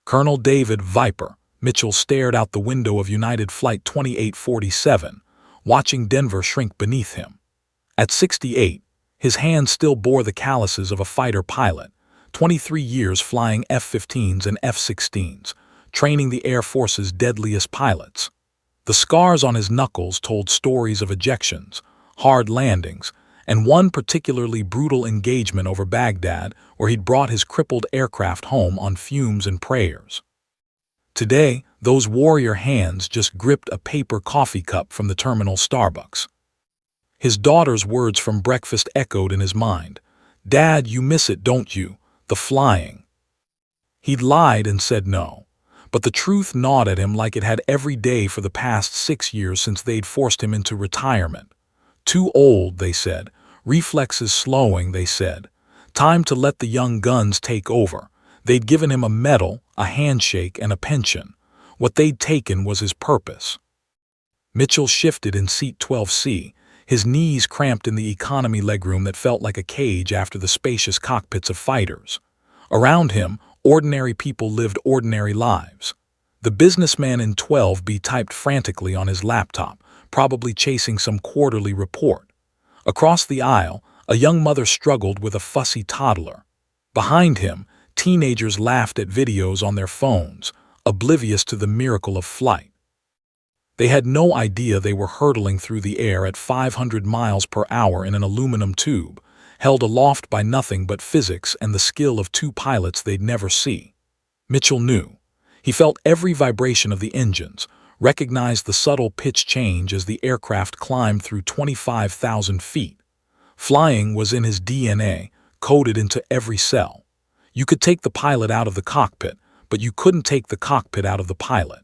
Colonel David Viper Mitchell stared out the window of United Flight 2847, watching Denver shrink beneath him. At 68, his hand still bore the calluses of a fighter pilot, 23 years flying F-15s and F-16s, training the Air Force's deadliest pilots. The scars on his knuckles told stories of ejections, hard landings, and one particularly brutal engagement over Baghdad where he'd brought his crippled aircraft home on fumes and prayers. Today, those warrior hands just gripped a paper coffee cup from the terminal Starbucks. His daughter's words from breakfast echoed in his mind. "Dad, you miss it, don't you? The flying." He'd lied and said no, but the truth gnawed at him like it had every day for the past 6 years since they'd forced him into retirement. Too old, they said. Reflexes slowing, they said. Time to let the young guns take over. They'd given him a medal, a handshake, and a pension. What they'd taken was his purpose. Mitchell shifted in seat 12C, his knees cramped in the economy legroom that felt like a cage after the spacious cockpits of fighters. Around him, ordinary people lived ordinary lives. The businessman in 12B typed frantically on his laptop, probably chasing some quarterly report. Across the aisle, a young mother struggled with a fussy toddler. Behind him, teenagers laughed at videos on their phones, oblivious to the miracle of flight. They had no idea they were hurtling through the air at 500 miles per hour in an aluminum tube, held aloft by nothing but physics and the skill of 2 pilots they'd never see. Mitchell knew. He felt every vibration of the engines, recognized the subtle pitch change as the aircraft climbed through 25,000 feet. Flying was in his DNA, coded into every cell. You could take the pilot out of the cockpit, but you couldn't take the cockpit out of the pilot.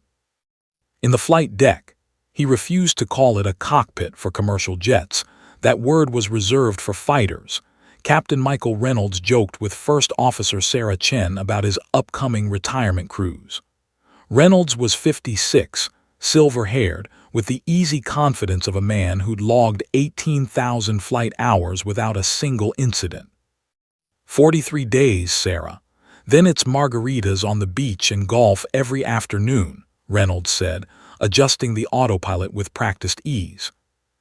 In the flight deck, he refused to call it a cockpit for commercial jets. That word was reserved for fighters. Captain Michael Reynolds joked with First Officer Sarah Chen about his upcoming retirement cruise. Reynolds was 56, silver-haired, with the easy confidence of a man who'd logged 18,000 flight hours without a single incident. 43 days, Sarah. Then it's margaritas on the beach and golf every afternoon, Reynolds said, adjusting the autopilot with practiced ease.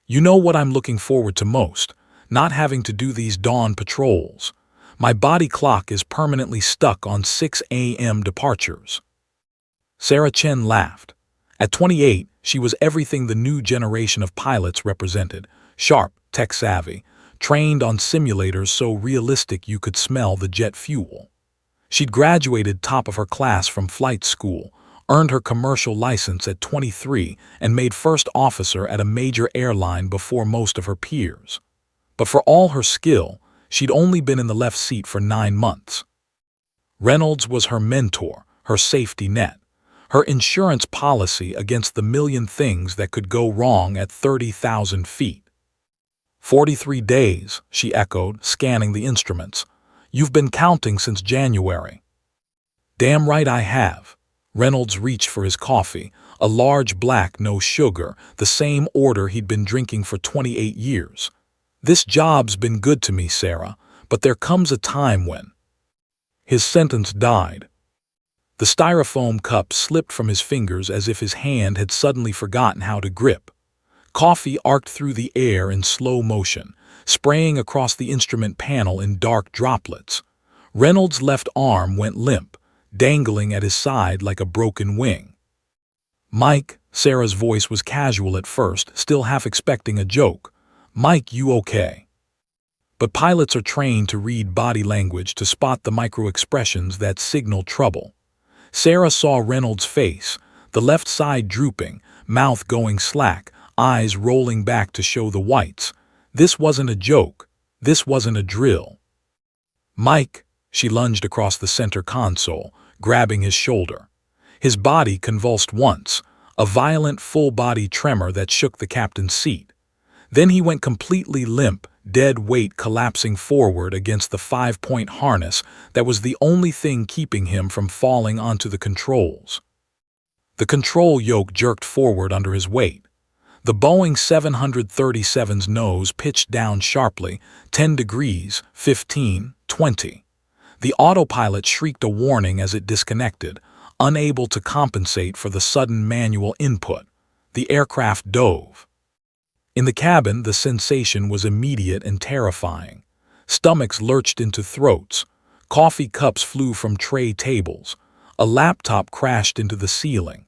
You know what I'm looking forward to most? Not having to do these dawn patrols. My body clock is permanently stuck on 6 a.m. departures. Sarah Chen laughed. At 28, she was everything the new generation of pilots represented: sharp, tech-savvy, trained on simulators so realistic you could smell the jet fuel. She'd graduated top of her class from flight school, earned her commercial license at 23, and made first officer at a major airline before most of her peers. But for all her skill, she'd only been in the left seat for 9 months. Reynolds was her mentor, her safety net, her insurance policy against the million things that could go wrong at 30,000 feet. 43 days, she echoed, scanning the instruments. You've been counting since January. Damn right I have. Reynolds reached for his coffee, a large black, no sugar, the same order he'd been drinking for 28 years. This job's been good to me, Sarah, but there comes a time when... His sentence died. The styrofoam cup slipped from his fingers as if his hand had suddenly forgotten how to grip. Coffee arced through the air in slow motion, spraying across the instrument panel in dark droplets. Reynolds' left arm went limp, dangling at his side like a broken wing. Mike, Sarah's voice was casual at first, still half expecting a joke. Mike, you okay? But pilots are trained to read body language to spot the micro-expressions that signal trouble. Sarah saw Reynolds' face, the left side drooping, mouth going slack, eyes rolling back to show the whites. This wasn't a joke. This wasn't a drill. Mike, she lunged across the center console, grabbing his shoulder. His body convulsed once, a violent full-body tremor that shook the captain's seat. Then he went completely limp, dead weight collapsing forward against the 5-point harness that was the only thing keeping him from falling onto the controls. The control yoke jerked forward under his weight. The Boeing 737's nose pitched down sharply, 10 degrees, 15, 20. The autopilot shrieked a warning as it disconnected, Unable to compensate for the sudden manual input, the aircraft dove. In the cabin, the sensation was immediate and terrifying. Stomachs lurched into throats, coffee cups flew from tray tables, a laptop crashed into the ceiling.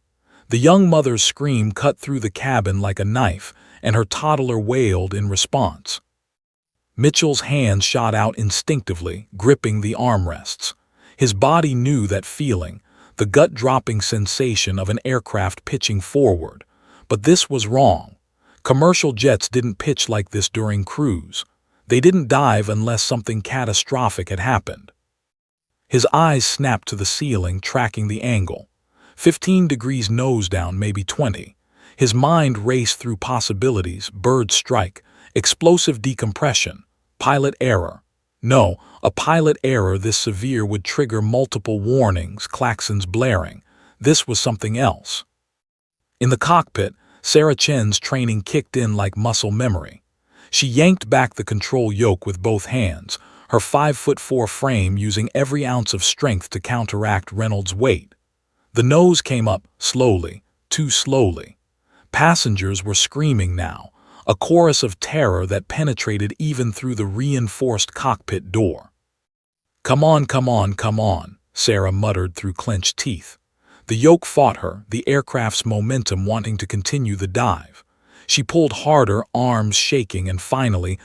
The young mother's scream cut through the cabin like a knife, and her toddler wailed in response. Mitchell's hands shot out instinctively, gripping the armrests. His body knew that feeling, the gut-dropping sensation of an aircraft pitching forward. But this was wrong. Commercial jets didn't pitch like this during cruise. They didn't dive unless something catastrophic had happened. His eyes snapped to the ceiling, tracking the angle. 15 degrees nose down, maybe 20. His mind raced through possibilities: bird strike, explosive decompression, pilot error. No, a pilot error this severe would trigger multiple warnings, claxons blaring. This was something else. In the cockpit, Sarah Chen's training kicked in like muscle memory. She yanked back the control yoke with both hands, her 5'4" frame using every ounce of strength to counteract Reynolds' weight. The nose came up, slowly, too slowly. Passengers were screaming now, a chorus of terror that penetrated even through the reinforced cockpit door. "Come on, come on, come on," Sarah muttered through clenched teeth. The yoke fought her, the aircraft's momentum wanting to continue the dive. She pulled harder, arms shaking, and finally,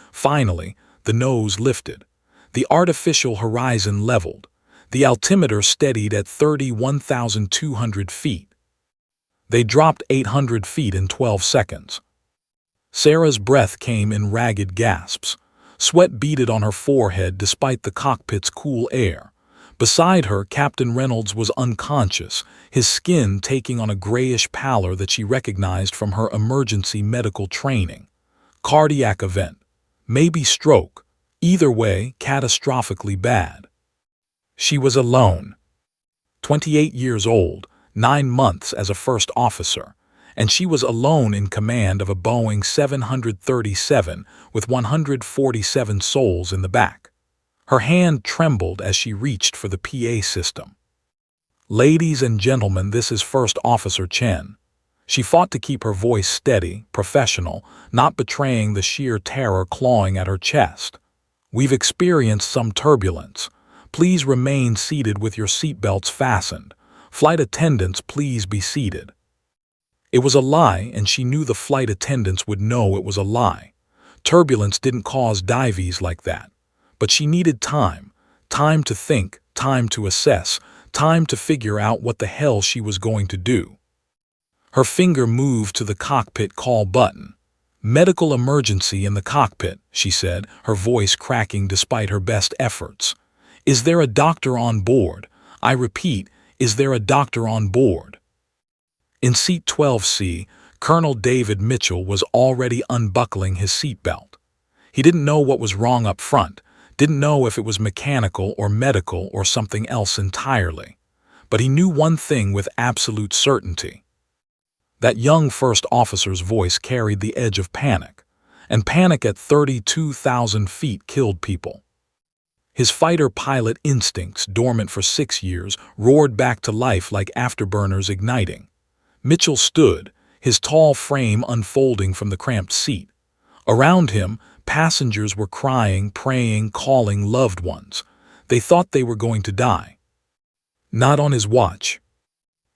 the nose lifted. The artificial horizon leveled. The altimeter steadied at 31,200 feet. They dropped 800 feet in 12 seconds. Sarah's breath came in ragged gasps. Sweat beaded on her forehead despite the cockpit's cool air. Beside her, Captain Reynolds was unconscious, his skin taking on a grayish pallor that she recognized from her emergency medical training. Cardiac event. Maybe stroke. Either way, catastrophically bad. She was alone. 28 years old, 9 months as a first officer, and she was alone in command of a Boeing 737 with 147 souls in the back. Her hand trembled as she reached for the PA system. "Ladies and gentlemen, this is First Officer Chen." She fought to keep her voice steady, professional, not betraying the sheer terror clawing at her chest. "We've experienced some turbulence. Please remain seated with your seatbelts fastened. Flight attendants, please be seated." It was a lie, and she knew the flight attendants would know it was a lie. Turbulence didn't cause dives like that. But she needed time. Time to think, time to assess, time to figure out what the hell she was going to do. Her finger moved to the cockpit call button. "Medical emergency in the cockpit," she said, her voice cracking despite her best efforts. "Is there a doctor on board? I repeat, is there a doctor on board?" In seat 12C, Colonel David Mitchell was already unbuckling his seatbelt. He didn't know what was wrong up front, didn't know if it was mechanical or medical or something else entirely. But he knew one thing with absolute certainty. That young first officer's voice carried the edge of panic, and panic at 32,000 feet killed people. His fighter pilot instincts, dormant for 6 years, roared back to life like afterburners igniting. Mitchell stood, his tall frame unfolding from the cramped seat. Around him, passengers were crying, praying, calling loved ones. They thought they were going to die. Not on his watch.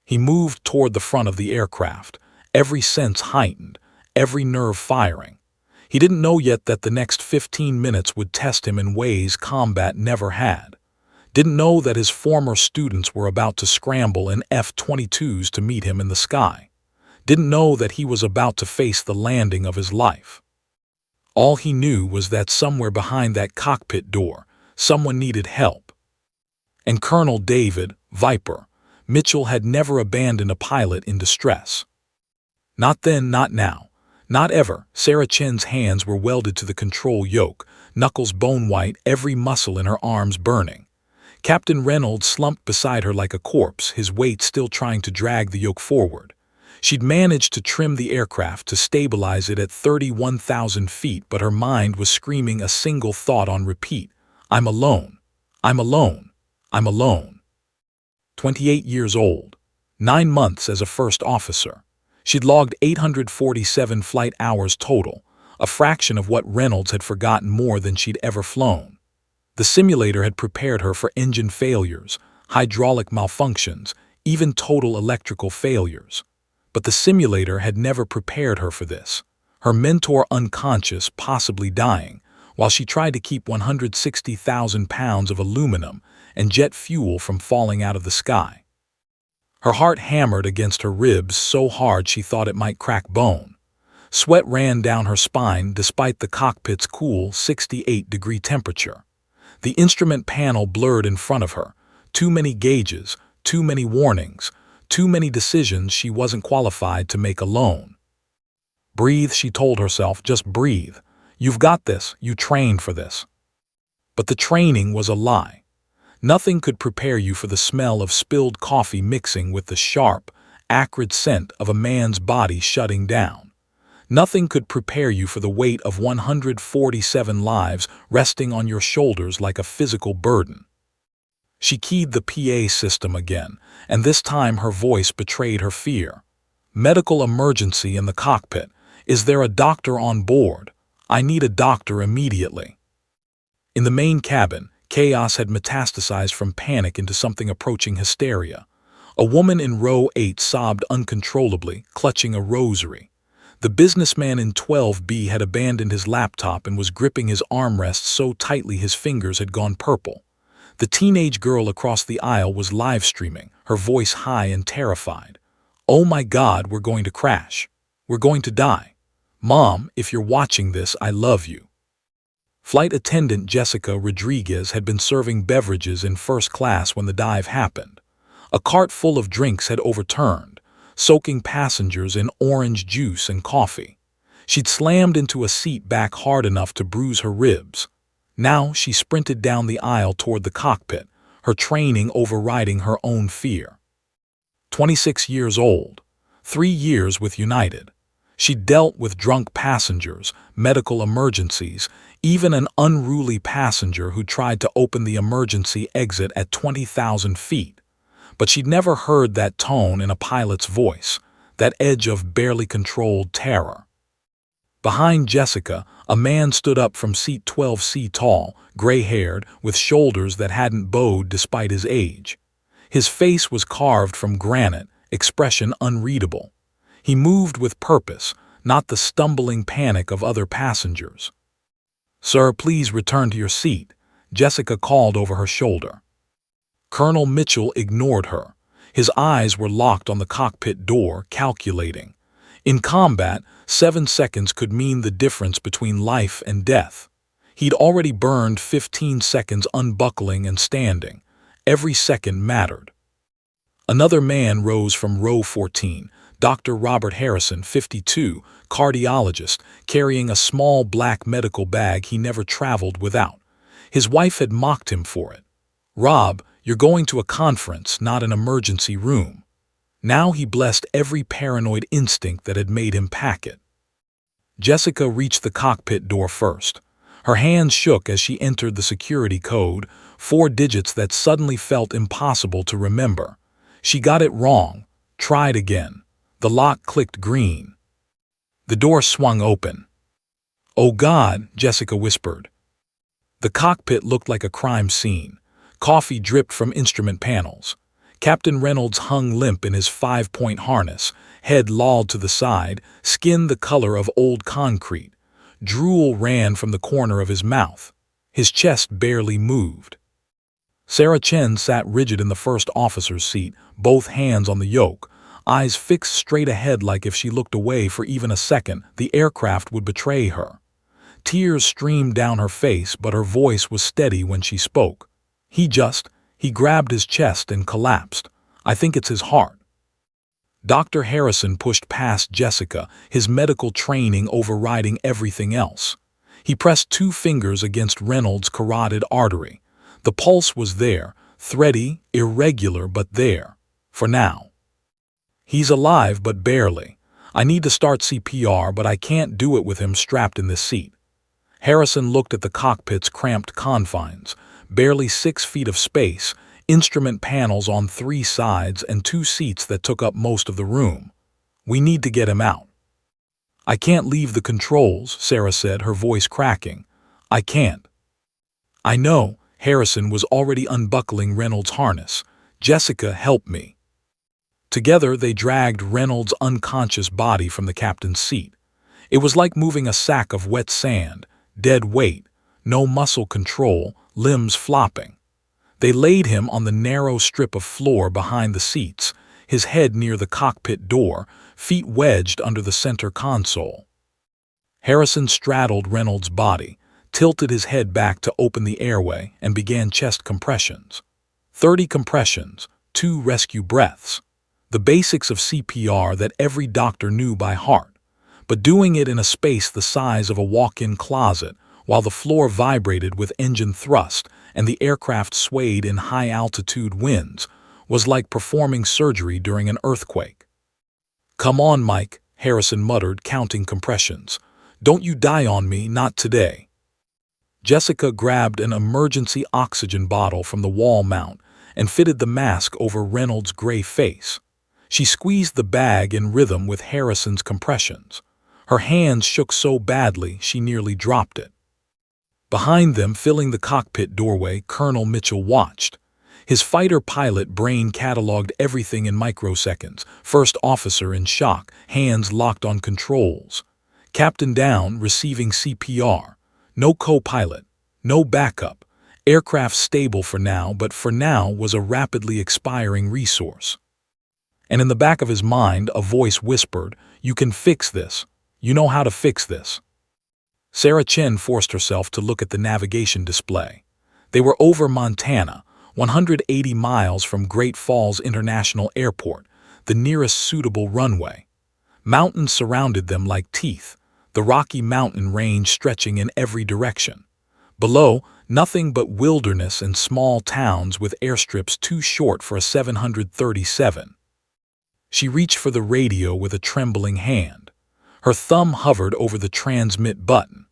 He moved toward the front of the aircraft, every sense heightened, every nerve firing. He didn't know yet that the next 15 minutes would test him in ways combat never had. Didn't know that his former students were about to scramble in F-22s to meet him in the sky. Didn't know that he was about to face the landing of his life. All he knew was that somewhere behind that cockpit door, someone needed help. And Colonel David, Viper, Mitchell had never abandoned a pilot in distress. Not then, not now, not ever. Sarah Chen's hands were welded to the control yoke, knuckles bone-white, every muscle in her arms burning. Captain Reynolds slumped beside her like a corpse, his weight still trying to drag the yoke forward. She'd managed to trim the aircraft to stabilize it at 31,000 feet, but her mind was screaming a single thought on repeat: "I'm alone. I'm alone. I'm alone." 28 years old, 9 months as a first officer. She'd logged 847 flight hours total, a fraction of what Reynolds had forgotten more than she'd ever flown. The simulator had prepared her for engine failures, hydraulic malfunctions, even total electrical failures. But the simulator had never prepared her for this. Her mentor unconscious, possibly dying, while she tried to keep 160,000 pounds of aluminum and jet fuel from falling out of the sky. Her heart hammered against her ribs so hard she thought it might crack bone. Sweat ran down her spine despite the cockpit's cool 68-degree temperature. The instrument panel blurred in front of her. Too many gauges, too many warnings, too many decisions she wasn't qualified to make alone. Breathe, she told herself, just breathe. You've got this, you trained for this. But the training was a lie. Nothing could prepare you for the smell of spilled coffee mixing with the sharp, acrid scent of a man's body shutting down. Nothing could prepare you for the weight of 147 lives resting on your shoulders like a physical burden. She keyed the PA system again, and this time her voice betrayed her fear. Medical emergency in the cockpit. Is there a doctor on board? I need a doctor immediately. In the main cabin, chaos had metastasized from panic into something approaching hysteria. A woman in row 8 sobbed uncontrollably, clutching a rosary. The businessman in 12B had abandoned his laptop and was gripping his armrest so tightly his fingers had gone purple. The teenage girl across the aisle was live streaming, her voice high and terrified. "Oh my God, we're going to crash. We're going to die. Mom, if you're watching this, I love you." Flight attendant Jessica Rodriguez had been serving beverages in first class when the dive happened. A cart full of drinks had overturned, soaking passengers in orange juice and coffee. She'd slammed into a seat back hard enough to bruise her ribs. Now she sprinted down the aisle toward the cockpit, her training overriding her own fear. 26 years old, 3 years with United. She dealt with drunk passengers, medical emergencies, even an unruly passenger who tried to open the emergency exit at 20,000 feet. But she'd never heard that tone in a pilot's voice, that edge of barely controlled terror. Behind Jessica, a man stood up from seat 12C tall, gray-haired, with shoulders that hadn't bowed despite his age. His face was carved from granite, expression unreadable. He moved with purpose, not the stumbling panic of other passengers. "Sir, please return to your seat," Jessica called over her shoulder. Colonel Mitchell ignored her. His eyes were locked on the cockpit door, calculating. In combat, 7 seconds could mean the difference between life and death. He'd already burned 15 seconds unbuckling and standing. Every second mattered. Another man rose from row 14, Dr. Robert Harrison, 52, cardiologist, carrying a small black medical bag he never traveled without. His wife had mocked him for it. "Rob, you're going to a conference, not an emergency room." Now he blessed every paranoid instinct that had made him pack it. Jessica reached the cockpit door first. Her hands shook as she entered the security code, 4 digits that suddenly felt impossible to remember. She got it wrong, tried again. The lock clicked green. The door swung open. "Oh God," Jessica whispered. The cockpit looked like a crime scene. Coffee dripped from instrument panels. Captain Reynolds hung limp in his 5-point harness, head lolled to the side, skin the color of old concrete. Drool ran from the corner of his mouth. His chest barely moved. Sarah Chen sat rigid in the first officer's seat, both hands on the yoke, eyes fixed straight ahead like if she looked away for even a second, the aircraft would betray her. Tears streamed down her face, but her voice was steady when she spoke. He grabbed his chest and collapsed. I think it's his heart." Dr. Harrison pushed past Jessica, his medical training overriding everything else. He pressed 2 fingers against Reynolds' carotid artery. The pulse was there, thready, irregular, but there. For now. "He's alive, but barely. I need to start CPR, but I can't do it with him strapped in this seat." Harrison looked at the cockpit's cramped confines, barely 6 feet of space, instrument panels on 3 sides and 2 seats that took up most of the room. We need to get him out. I can't leave the controls, Sarah said, her voice cracking. I can't. I know. Harrison was already unbuckling Reynolds' harness. Jessica, help me. Together they dragged Reynolds' unconscious body from the captain's seat. It was like moving a sack of wet sand, dead weight, no muscle control, limbs flopping. They laid him on the narrow strip of floor behind the seats, his head near the cockpit door, feet wedged under the center console. Harrison straddled Reynolds' body, tilted his head back to open the airway, and began chest compressions. 30 compressions, 2 rescue breaths. The basics of CPR that every doctor knew by heart, but doing it in a space the size of a walk-in closet while the floor vibrated with engine thrust and the aircraft swayed in high-altitude winds was like performing surgery during an earthquake. "Come on, Mike," Harrison muttered, counting compressions. "Don't you die on me, not today." Jessica grabbed an emergency oxygen bottle from the wall mount and fitted the mask over Reynolds' gray face. She squeezed the bag in rhythm with Harrison's compressions. Her hands shook so badly she nearly dropped it. Behind them, filling the cockpit doorway, Colonel Mitchell watched. His fighter pilot brain cataloged everything in microseconds. First officer in shock, hands locked on controls. Captain down, receiving CPR. No co-pilot, no backup. Aircraft stable for now, but for now was a rapidly expiring resource. And in the back of his mind, a voice whispered, "You can fix this. You know how to fix this." Sarah Chen forced herself to look at the navigation display. They were over Montana, 180 miles from Great Falls International Airport, the nearest suitable runway. Mountains surrounded them like teeth, the Rocky Mountain range stretching in every direction. Below, nothing but wilderness and small towns with airstrips too short for a 737. She reached for the radio with a trembling hand. Her thumb hovered over the transmit button.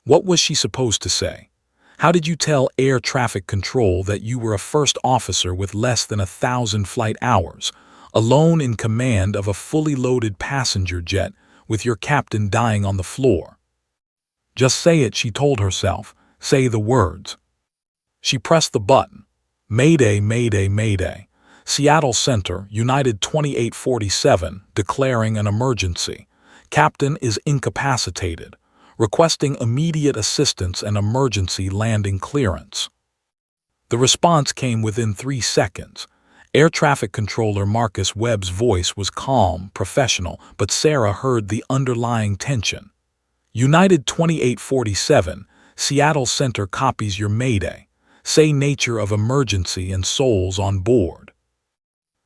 What was she supposed to say? How did you tell air traffic control that you were a first officer with less than 1,000 flight hours, alone in command of a fully loaded passenger jet with your captain dying on the floor? Just say it, she told herself. Say the words. She pressed the button. Mayday, mayday, mayday. Seattle Center, United 2847, declaring an emergency. Captain is incapacitated. Requesting immediate assistance and emergency landing clearance. The response came within 3 seconds. Air traffic controller Marcus Webb's voice was calm, professional, but Sarah heard the underlying tension. United 2847, Seattle Center copies your mayday. Say nature of emergency and souls on board.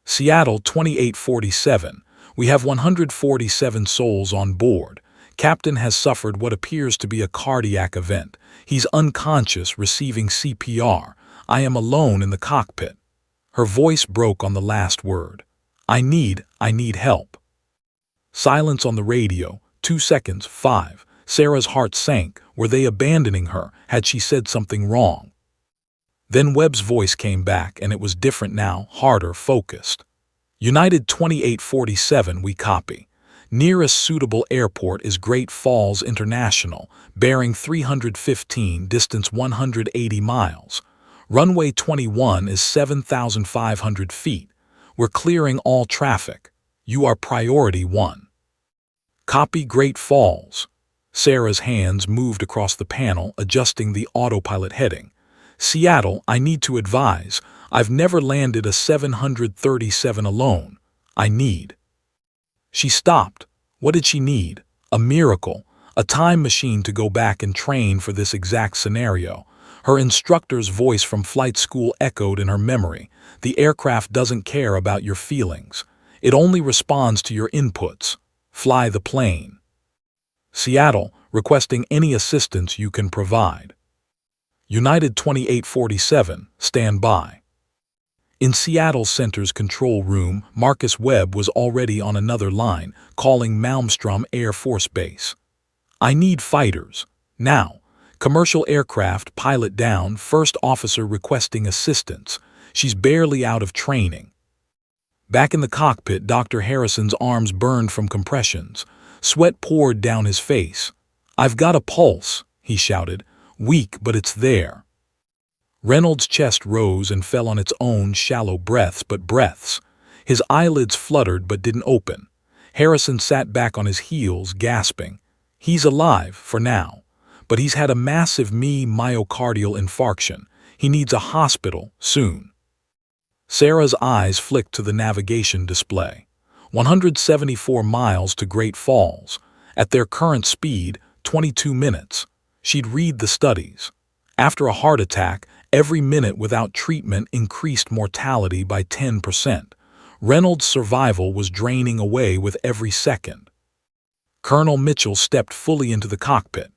Seattle 2847, we have 147 souls on board. Captain has suffered what appears to be a cardiac event. He's unconscious, receiving CPR. I am alone in the cockpit. Her voice broke on the last word. I need help. Silence on the radio. 2 seconds, 5. Sarah's heart sank. Were they abandoning her? Had she said something wrong? Then Webb's voice came back, and it was different now, harder, focused. United 2847, we copy. Nearest suitable airport is Great Falls International, bearing 315, distance 180 miles. Runway 21 is 7,500 feet. We're clearing all traffic. You are priority 1. Copy Great Falls. Sarah's hands moved across the panel, adjusting the autopilot heading. Seattle, I need to advise. I've never landed a 737 alone. I need. She stopped. What did she need? A miracle, a time machine to go back and train for this exact scenario. Her instructor's voice from flight school echoed in her memory. The aircraft doesn't care about your feelings. It only responds to your inputs. Fly the plane. Seattle, requesting any assistance you can provide. United 2847, stand by. In Seattle Center's control room, Marcus Webb was already on another line, calling Malmstrom Air Force Base. I need fighters. Now. Commercial aircraft, pilot down, first officer requesting assistance. She's barely out of training. Back in the cockpit, Dr. Harrison's arms burned from compressions. Sweat poured down his face. "I've got a pulse," he shouted. "Weak, but it's there." Reynolds' chest rose and fell on its own shallow breaths. His eyelids fluttered but didn't open. Harrison sat back on his heels, gasping. He's alive, for now. But he's had a massive myocardial infarction. He needs a hospital, soon. Sarah's eyes flicked to the navigation display. 174 miles to Great Falls. At their current speed, 22 minutes. She'd read the studies. After a heart attack, every minute without treatment increased mortality by 10%. Reynolds' survival was draining away with every second. Colonel Mitchell stepped fully into the cockpit.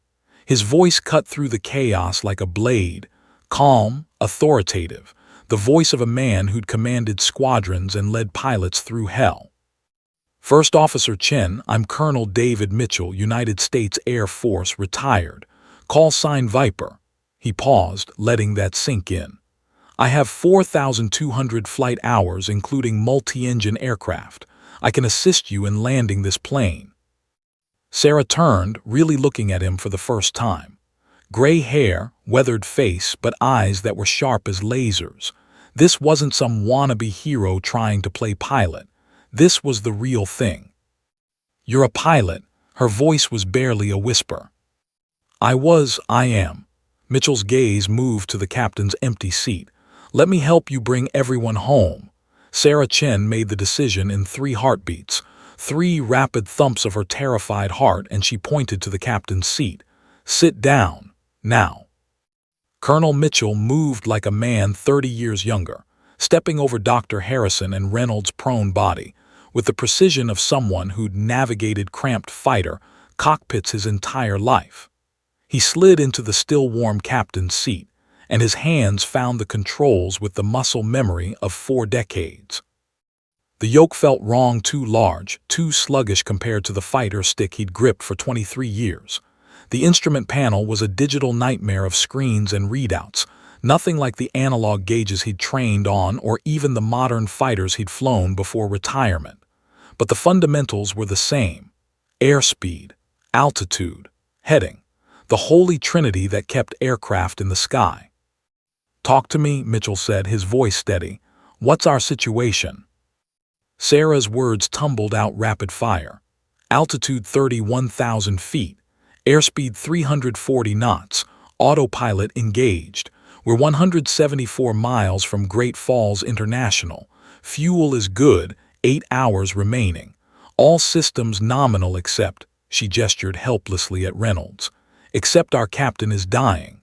His voice cut through the chaos like a blade, calm, authoritative, the voice of a man who'd commanded squadrons and led pilots through hell. "First Officer Chen, I'm Colonel David Mitchell, United States Air Force, retired. Call sign Viper." He paused, letting that sink in. "I have 4,200 flight hours, including multi-engine aircraft. I can assist you in landing this plane." Sarah turned, really looking at him for the first time. Gray hair, weathered face, but eyes that were sharp as lasers. This wasn't some wannabe hero trying to play pilot. This was the real thing. "You're a pilot." Her voice was barely a whisper. I am." Mitchell's gaze moved to the captain's empty seat. "Let me help you bring everyone home." Sarah Chen made the decision in 3 heartbeats, 3 rapid thumps of her terrified heart, and she pointed to the captain's seat. "Sit down, now." Colonel Mitchell moved like a man 30 years younger, stepping over Dr. Harrison and Reynolds' prone body, with the precision of someone who'd navigated cramped fighter cockpits his entire life. He slid into the still warm captain's seat, and his hands found the controls with the muscle memory of 4 decades. The yoke felt wrong, too large, too sluggish compared to the fighter stick he'd gripped for 23 years. The instrument panel was a digital nightmare of screens and readouts, nothing like the analog gauges he'd trained on or even the modern fighters he'd flown before retirement. But the fundamentals were the same: airspeed, altitude, heading, the holy trinity that kept aircraft in the sky. "Talk to me," Mitchell said, his voice steady. "What's our situation?" Sarah's words tumbled out rapid fire. Altitude 31,000 feet, airspeed 340 knots, autopilot engaged. We're 174 miles from Great Falls International. Fuel is good, 8 hours remaining. All systems nominal except, she gestured helplessly at Reynolds, except our captain is dying.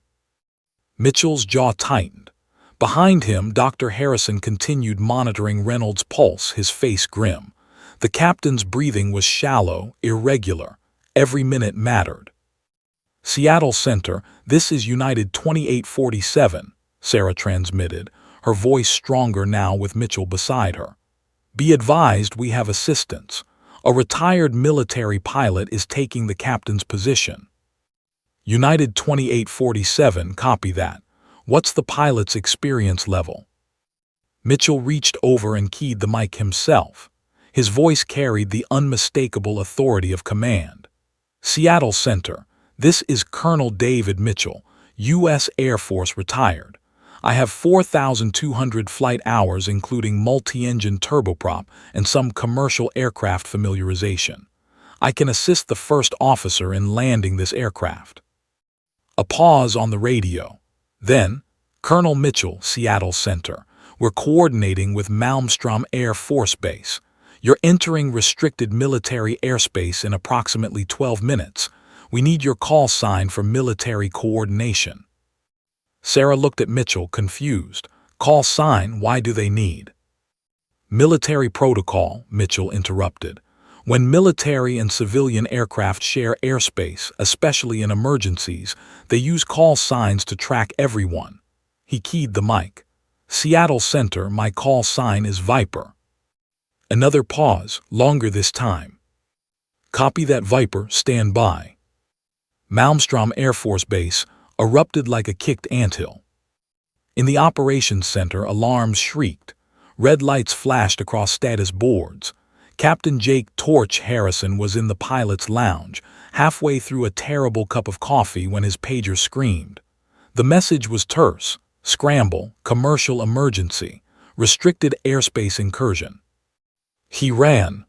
Mitchell's jaw tightened. Behind him, Dr. Harrison continued monitoring Reynolds' pulse, his face grim. The captain's breathing was shallow, irregular. Every minute mattered. "Seattle Center, this is United 2847, Sarah transmitted, her voice stronger now with Mitchell beside her. "Be advised we have assistance. A retired military pilot is taking the captain's position." United 2847, copy that. "What's the pilot's experience level?" Mitchell reached over and keyed the mic himself. His voice carried the unmistakable authority of command. "Seattle Center, this is Colonel David Mitchell, U.S. Air Force, retired. I have 4,200 flight hours, including multi-engine turboprop and some commercial aircraft familiarization. I can assist the first officer in landing this aircraft." A pause on the radio. Then, "Colonel Mitchell, Seattle Center, we're coordinating with Malmstrom Air Force Base. You're entering restricted military airspace in approximately 12 minutes. We need your call sign for military coordination." Sarah looked at Mitchell, confused. "Call sign, why do they need?" "Military protocol," Mitchell interrupted. "When military and civilian aircraft share airspace, especially in emergencies, they use call signs to track everyone." He keyed the mic. "Seattle Center, my call sign is Viper." Another pause, longer this time. "Copy that, Viper, stand by." Malmstrom Air Force Base erupted like a kicked anthill. In the operations center, alarms shrieked. Red lights flashed across status boards. Captain Jake "Torch" Harrison was in the pilot's lounge, halfway through a terrible cup of coffee when his pager screamed. The message was terse: scramble, commercial emergency, restricted airspace incursion. He ran.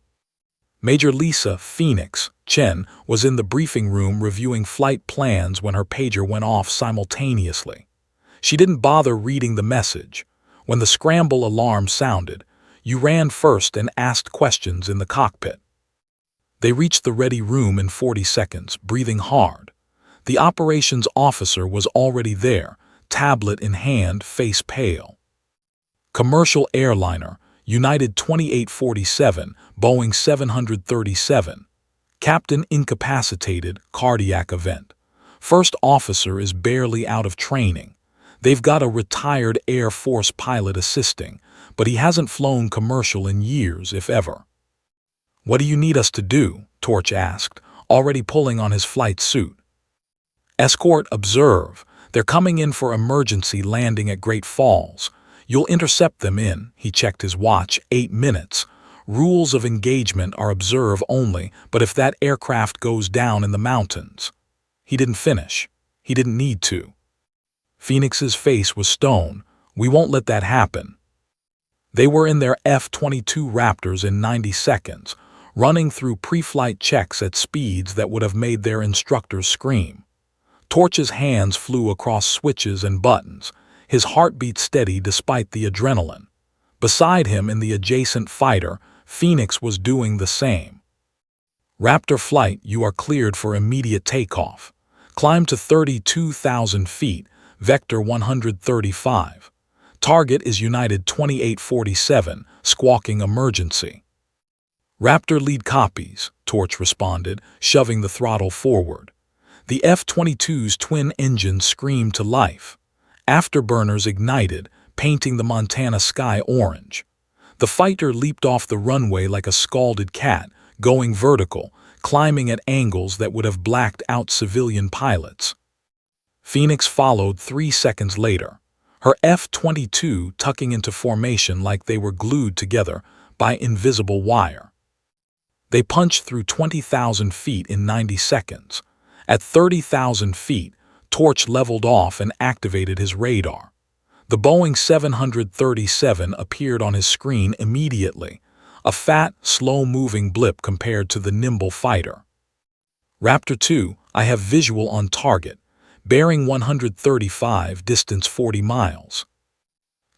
Major Lisa "Phoenix" Chen was in the briefing room reviewing flight plans when her pager went off simultaneously. She didn't bother reading the message. When the scramble alarm sounded, you ran first and asked questions in the cockpit. They reached the ready room in 40 seconds, breathing hard. The operations officer was already there, tablet in hand, face pale. Commercial airliner, United 2847, Boeing 737. Captain incapacitated, cardiac event. First officer is barely out of training. They've got a retired Air Force pilot assisting, but he hasn't flown commercial in years, if ever. "What do you need us to do?" Torch asked, already pulling on his flight suit. "Escort, observe. They're coming in for emergency landing at Great Falls. You'll intercept them in," he checked his watch, 8 minutes. "Rules of engagement are observe only, but if that aircraft goes down in the mountains." He didn't finish. He didn't need to. Phoenix's face was stone. "We won't let that happen." They were in their F-22 Raptors in 90 seconds, running through pre-flight checks at speeds that would have made their instructors scream. Torch's hands flew across switches and buttons, his heartbeat steady despite the adrenaline. Beside him in the adjacent fighter, Phoenix was doing the same. "Raptor flight, you are cleared for immediate takeoff. Climb to 32,000 feet, vector 135. Target is United 2847, squawking emergency." "Raptor lead copies," Torch responded, shoving the throttle forward. The F-22's twin engines screamed to life. Afterburners ignited, painting the Montana sky orange. The fighter leaped off the runway like a scalded cat, going vertical, climbing at angles that would have blacked out civilian pilots. Phoenix followed 3 seconds later, her F-22 tucking into formation like they were glued together by invisible wire. They punched through 20,000 feet in 90 seconds. At 30,000 feet, Torch leveled off and activated his radar. The Boeing 737 appeared on his screen immediately, a fat, slow-moving blip compared to the nimble fighter. "Raptor 2, I have visual on target. Bearing 135, distance 40 miles.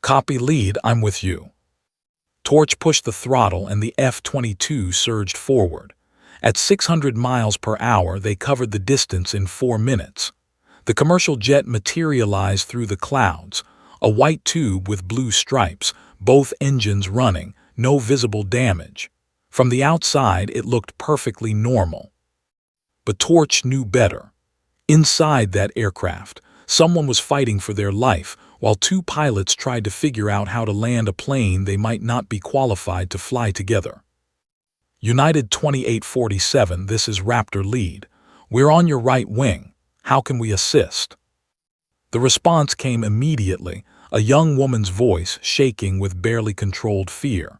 "Copy lead, I'm with you." Torch pushed the throttle and the F-22 surged forward. At 600 miles per hour, they covered the distance in 4 minutes. The commercial jet materialized through the clouds, a white tube with blue stripes, both engines running, no visible damage. From the outside, it looked perfectly normal. But Torch knew better. Inside that aircraft, someone was fighting for their life, while 2 pilots tried to figure out how to land a plane they might not be qualified to fly together. "United 2847, this is Raptor lead. We're on your right wing. How can we assist?" The response came immediately, a young woman's voice shaking with barely controlled fear.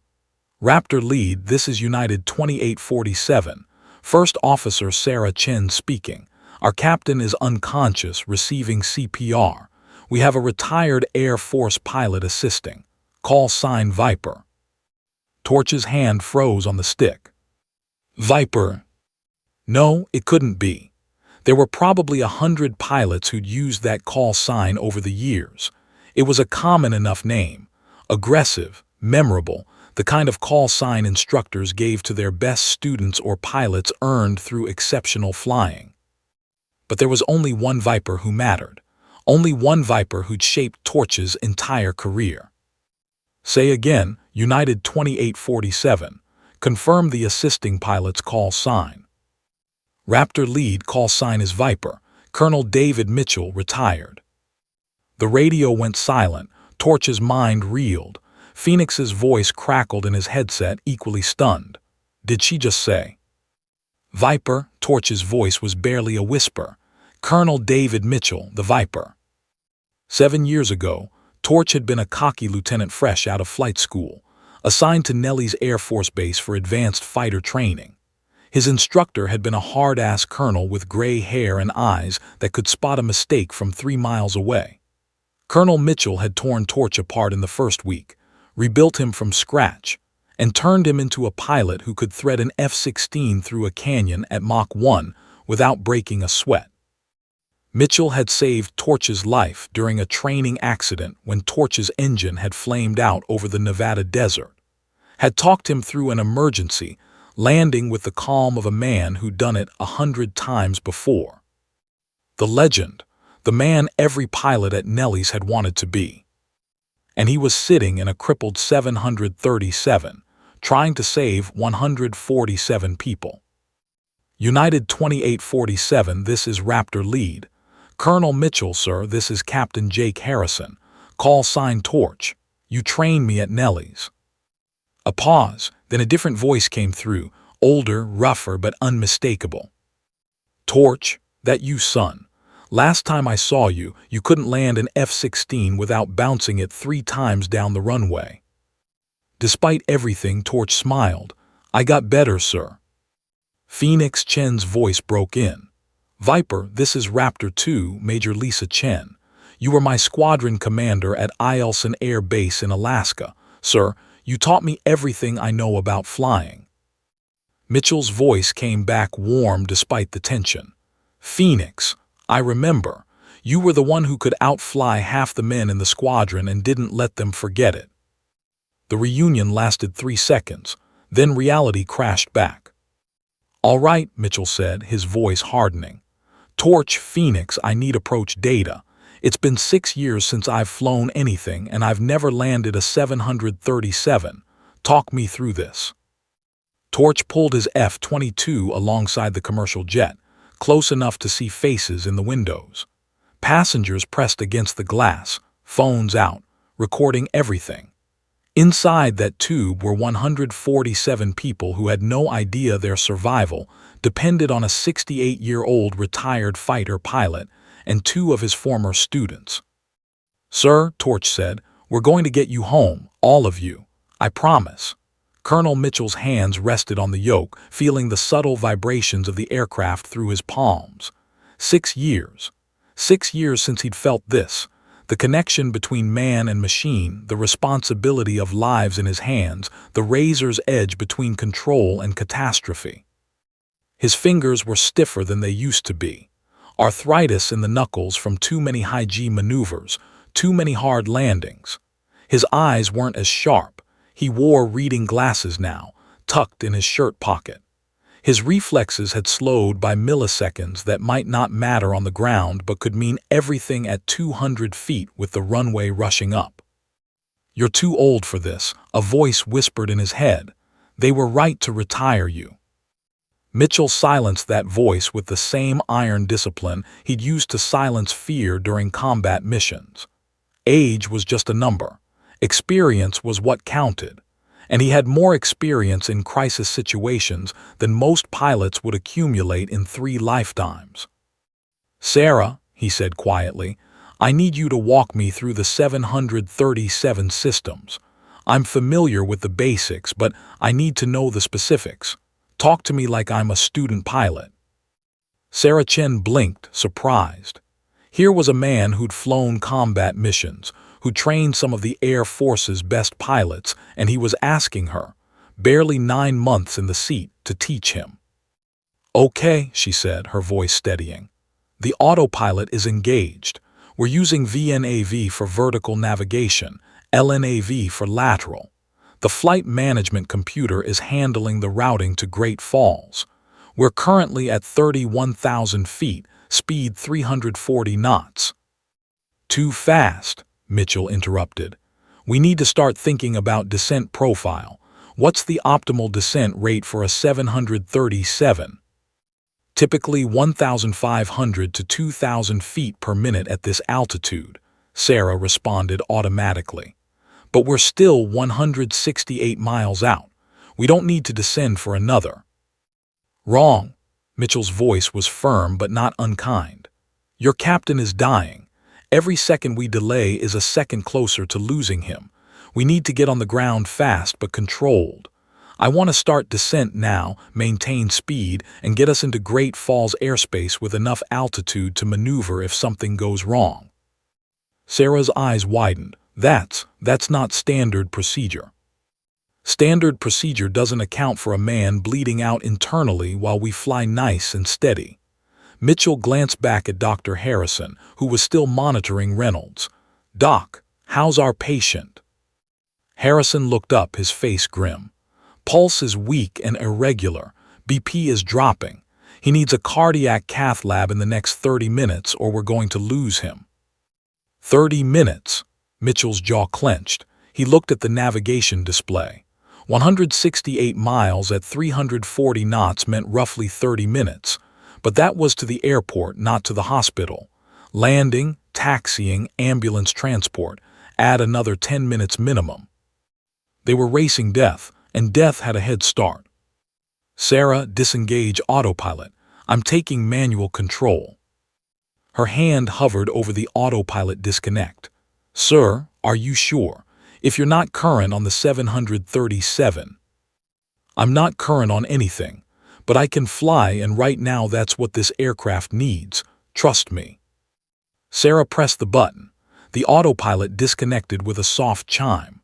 "Raptor lead, this is United 2847. First Officer Sarah Chen speaking. Our captain is unconscious, receiving CPR. We have a retired Air Force pilot assisting. Call sign Viper." Torch's hand froze on the stick. "Viper?" No, it couldn't be. There were probably 100 pilots who'd used that call sign over the years. It was a common enough name. Aggressive, memorable, the kind of call sign instructors gave to their best students or pilots earned through exceptional flying. But there was only one Viper who mattered. Only one Viper who'd shaped Torch's entire career. "Say again, United 2847. Confirm the assisting pilot's call sign." "Raptor lead, call sign is Viper. Colonel David Mitchell, retired." The radio went silent. Torch's mind reeled. Phoenix's voice crackled in his headset, equally stunned. Did she just say? "Viper," Torch's voice was barely a whisper. "Colonel David Mitchell, the Viper." 7 years ago, Torch had been a cocky lieutenant fresh out of flight school, assigned to Nelly's Air Force Base for advanced fighter training. His instructor had been a hard-ass colonel with gray hair and eyes that could spot a mistake from 3 miles away. Colonel Mitchell had torn Torch apart in the first week, rebuilt him from scratch, and turned him into a pilot who could thread an F-16 through a canyon at Mach 1 without breaking a sweat. Mitchell had saved Torch's life during a training accident when Torch's engine had flamed out over the Nevada desert, had talked him through an emergency, landing with the calm of a man who'd done it 100 times before. The legend, the man every pilot at Nelly's had wanted to be. And he was sitting in a crippled 737, trying to save 147 people. United 2847, this is Raptor Lead. Colonel Mitchell, sir, this is Captain Jake Harrison. Call sign Torch. You trained me at Nelly's. A pause, then a different voice came through, older, rougher, but unmistakable. Torch, that you, son. Last time I saw you, you couldn't land an F-16 without bouncing it 3 times down the runway. Despite everything, Torch smiled. I got better, sir. Phoenix Chen's voice broke in. Viper, this is Raptor 2, Major Lisa Chen. You were my squadron commander at Eielson Air Base in Alaska. Sir, you taught me everything I know about flying. Mitchell's voice came back warm despite the tension. Phoenix, I remember. You were the one who could outfly half the men in the squadron and didn't let them forget it. The reunion lasted 3 seconds, then reality crashed back. All right, Mitchell said, his voice hardening. Torch, Phoenix, I need approach data. It's been 6 years since I've flown anything, and I've never landed a 737. Talk me through this. Torch pulled his F-22 alongside the commercial jet, close enough to see faces in the windows. Passengers pressed against the glass, phones out, recording everything. Inside that tube were 147 people who had no idea their survival depended on a 68-year-old retired fighter pilot and 2 of his former students. Sir, Torch said, we're going to get you home, all of you. I promise. Colonel Mitchell's hands rested on the yoke, feeling the subtle vibrations of the aircraft through his palms. 6 years. 6 years since he'd felt this. The connection between man and machine, the responsibility of lives in his hands, the razor's edge between control and catastrophe. His fingers were stiffer than they used to be. Arthritis in the knuckles from too many high-G maneuvers, too many hard landings. His eyes weren't as sharp. He wore reading glasses now, tucked in his shirt pocket. His reflexes had slowed by milliseconds that might not matter on the ground but could mean everything at 200 feet with the runway rushing up. You're too old for this, a voice whispered in his head. They were right to retire you. Mitchell silenced that voice with the same iron discipline he'd used to silence fear during combat missions. Age was just a number. Experience was what counted. And he had more experience in crisis situations than most pilots would accumulate in 3 lifetimes. Sarah, he said quietly, I need you to walk me through the 737 systems. I'm familiar with the basics, but I need to know the specifics. Talk to me like I'm a student pilot. Sarah Chen blinked, surprised. Here was a man who'd flown combat missions, who trained some of the Air Force's best pilots, and he was asking her, barely 9 months in the seat, to teach him. Okay, she said, her voice steadying. The autopilot is engaged. We're using VNAV for vertical navigation, LNAV for lateral. The flight management computer is handling the routing to Great Falls. We're currently at 31,000 feet, speed 340 knots. Too fast, Mitchell interrupted. We need to start thinking about descent profile. What's the optimal descent rate for a 737? Typically 1,500 to 2,000 feet per minute at this altitude, Sarah responded automatically. But we're still 168 miles out. We don't need to descend for another. Wrong. Mitchell's voice was firm but not unkind. Your captain is dying. Every second we delay is a second closer to losing him. We need to get on the ground fast but controlled. I want to start descent now, maintain speed, and get us into Great Falls airspace with enough altitude to maneuver if something goes wrong." Sarah's eyes widened. That's not standard procedure. Standard procedure doesn't account for a man bleeding out internally while we fly nice and steady. Mitchell glanced back at Dr. Harrison, who was still monitoring Reynolds. "Doc, how's our patient?" Harrison looked up, his face grim. "Pulse is weak and irregular. BP is dropping. He needs a cardiac cath lab in the next 30 minutes or we're going to lose him." 30 minutes? Mitchell's jaw clenched. He looked at the navigation display. 168 miles at 340 knots meant roughly 30 minutes. But that was to the airport, not to the hospital. Landing, taxiing, ambulance transport. Add another 10 minutes minimum. They were racing death, and death had a head start. "Sarah, disengage autopilot. I'm taking manual control." Her hand hovered over the autopilot disconnect. "Sir, are you sure? If you're not current on the 737. "I'm not current on anything. But I can fly, and right now that's what this aircraft needs. Trust me." Sarah pressed the button. The autopilot disconnected with a soft chime.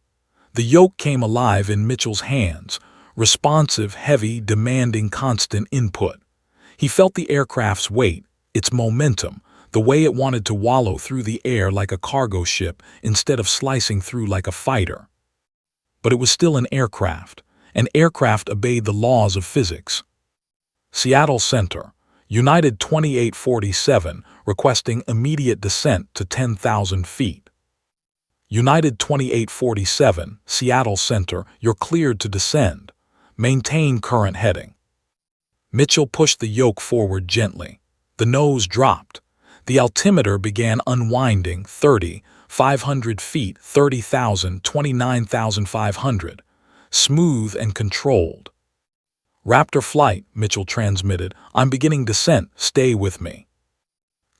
The yoke came alive in Mitchell's hands, responsive, heavy, demanding constant input. He felt the aircraft's weight, its momentum, the way it wanted to wallow through the air like a cargo ship instead of slicing through like a fighter. But it was still an aircraft. An aircraft obeyed the laws of physics. "Seattle Center, United 2847, requesting immediate descent to 10,000 feet. United 2847, Seattle Center, you're cleared to descend. Maintain current heading." Mitchell pushed the yoke forward gently. The nose dropped. The altimeter began unwinding. 500 feet, 30,000, 29,500. Smooth and controlled. "Raptor flight," Mitchell transmitted. "I'm beginning descent. Stay with me."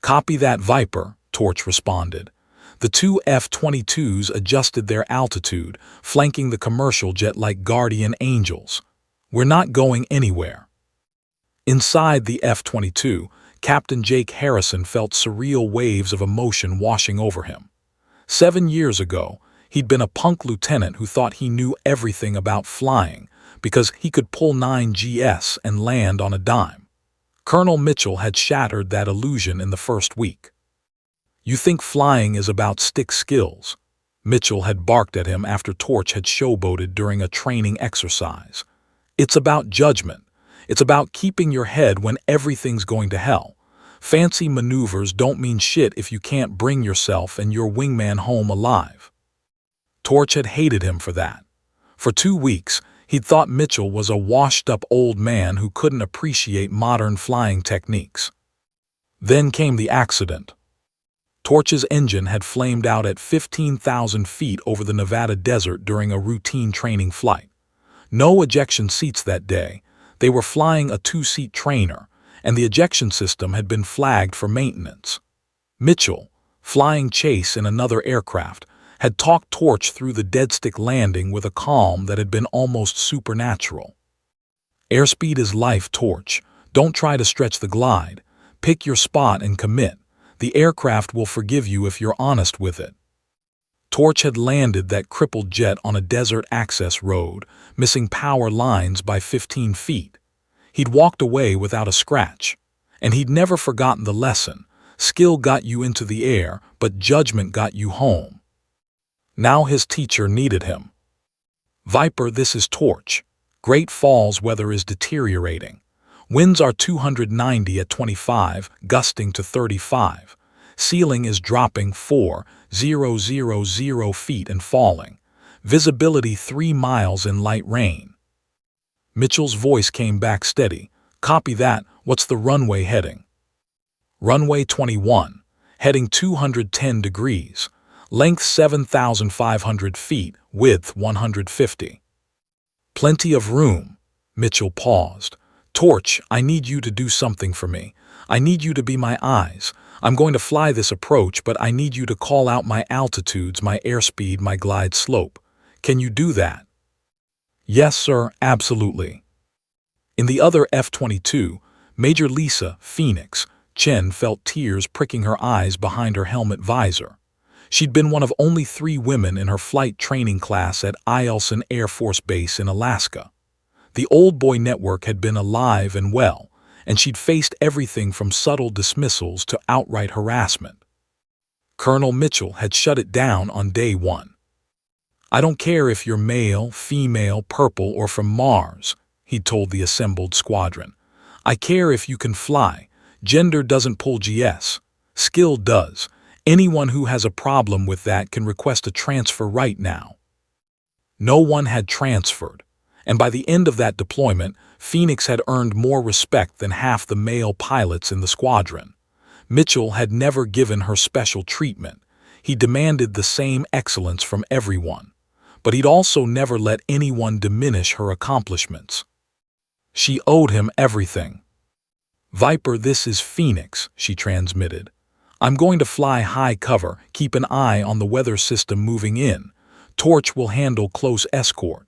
"Copy that, Viper," Torch responded. The two F-22s adjusted their altitude, flanking the commercial jet like guardian angels. "We're not going anywhere." Inside the F-22, Captain Jake Harrison felt surreal waves of emotion washing over him. 7 years ago, he'd been a punk lieutenant who thought he knew everything about flying because he could pull 9GS and land on a dime. Colonel Mitchell had shattered that illusion in the first week. "You think flying is about stick skills?" Mitchell had barked at him after Torch had showboated during a training exercise. "It's about judgment. It's about keeping your head when everything's going to hell. Fancy maneuvers don't mean shit if you can't bring yourself and your wingman home alive." Torch had hated him for that. For 2 weeks, he'd thought Mitchell was a washed-up old man who couldn't appreciate modern flying techniques. Then came the accident. Torch's engine had flamed out at 15,000 feet over the Nevada desert during a routine training flight. No ejection seats that day. They were flying a 2-seat trainer, and the ejection system had been flagged for maintenance. Mitchell, flying chase in another aircraft, had talked Torch through the deadstick landing with a calm that had been almost supernatural. "Airspeed is life, Torch. Don't try to stretch the glide. Pick your spot and commit. The aircraft will forgive you if you're honest with it." Torch had landed that crippled jet on a desert access road, missing power lines by 15 feet. He'd walked away without a scratch. And he'd never forgotten the lesson. Skill got you into the air, but judgment got you home. Now his teacher needed him. "Viper, this is Torch. Great Falls weather is deteriorating. Winds are 290 at 25, gusting to 35. Ceiling is dropping 4,000 feet and falling. Visibility 3 miles in light rain." Mitchell's voice came back steady. "Copy that. What's the runway heading?" "Runway 21. Heading 210 degrees. Length 7,500 feet, width 150. Plenty of room." Mitchell paused. "Torch, I need you to do something for me. I need you to be my eyes. I'm going to fly this approach, but I need you to call out my altitudes, my airspeed, my glide slope. Can you do that?" "Yes, sir, absolutely." In the other F-22, Major Lisa Phoenix Chen felt tears pricking her eyes behind her helmet visor. She'd been one of only 3 women in her flight training class at Eielson Air Force Base in Alaska. The old boy network had been alive and well, and she'd faced everything from subtle dismissals to outright harassment. Colonel Mitchell had shut it down on day 1. "I don't care if you're male, female, purple, or from Mars," he'd told the assembled squadron. "I care if you can fly. Gender doesn't pull GS. Skill does. Anyone who has a problem with that can request a transfer right now." No one had transferred, and by the end of that deployment, Phoenix had earned more respect than half the male pilots in the squadron. Mitchell had never given her special treatment. He demanded the same excellence from everyone, but he'd also never let anyone diminish her accomplishments. She owed him everything. "Viper, this is Phoenix," she transmitted. "I'm going to fly high cover, keep an eye on the weather system moving in. Torch will handle close escort."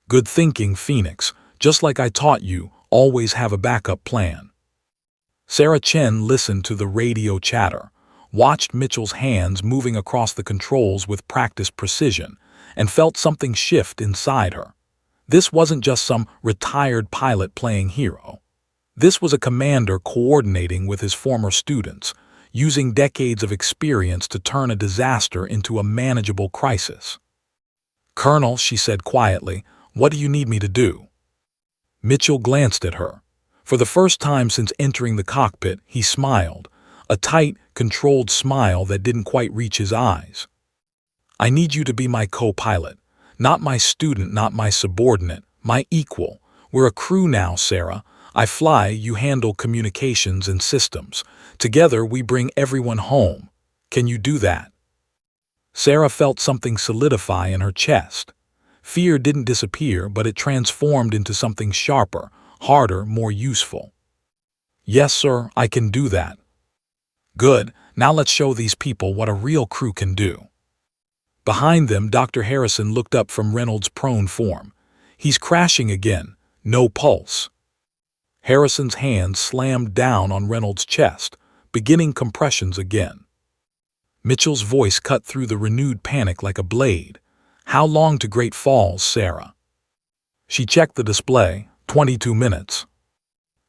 "Good thinking, Phoenix. Just like I taught you, always have a backup plan." Sarah Chen listened to the radio chatter, watched Mitchell's hands moving across the controls with practiced precision, and felt something shift inside her. This wasn't just some retired pilot playing hero. This was a commander coordinating with his former students, using decades of experience to turn a disaster into a manageable crisis. "Colonel," she said quietly, "what do you need me to do?" Mitchell glanced at her. For the first time since entering the cockpit, he smiled, a tight, controlled smile that didn't quite reach his eyes. "I need you to be my co-pilot. Not my student, not my subordinate, my equal. We're a crew now, Sarah. I fly, you handle communications and systems. Together we bring everyone home. Can you do that?" Sarah felt something solidify in her chest. Fear didn't disappear, but it transformed into something sharper, harder, more useful. "Yes, sir, I can do that." "Good. Now let's show these people what a real crew can do." Behind them, Dr. Harrison looked up from Reynolds' prone form. "He's crashing again. No pulse." Harrison's hand slammed down on Reynolds' chest, beginning compressions again. Mitchell's voice cut through the renewed panic like a blade. "How long to Great Falls, Sarah?" She checked the display. 22 minutes.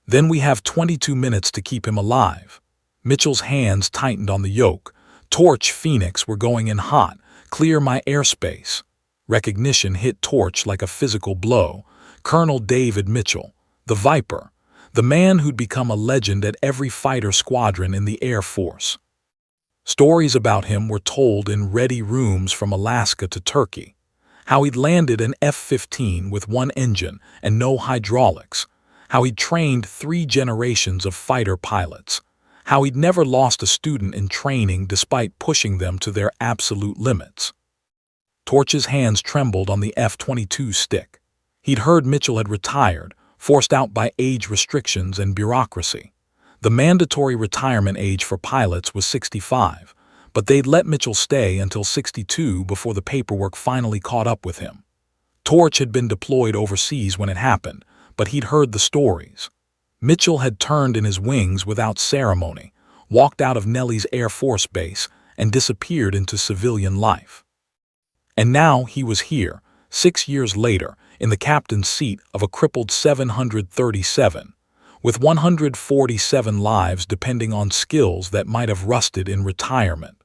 "Then we have 22 minutes to keep him alive." Mitchell's hands tightened on the yoke. "Torch, Phoenix, we're going in hot. Clear my airspace." Recognition hit Torch like a physical blow. Colonel David Mitchell, the Viper, the man who'd become a legend at every fighter squadron in the Air Force. Stories about him were told in ready rooms from Alaska to Turkey. How he'd landed an F-15 with one engine and no hydraulics. How he'd trained 3 generations of fighter pilots. How he'd never lost a student in training despite pushing them to their absolute limits. Torch's hands trembled on the F-22 stick. He'd heard Mitchell had retired, forced out by age restrictions and bureaucracy. The mandatory retirement age for pilots was 65, but they'd let Mitchell stay until 62 before the paperwork finally caught up with him. Torch had been deployed overseas when it happened, but he'd heard the stories. Mitchell had turned in his wings without ceremony, walked out of Nellie's Air Force Base, and disappeared into civilian life. And now he was here, 6 years later, in the captain's seat of a crippled 737, with 147 lives depending on skills that might have rusted in retirement.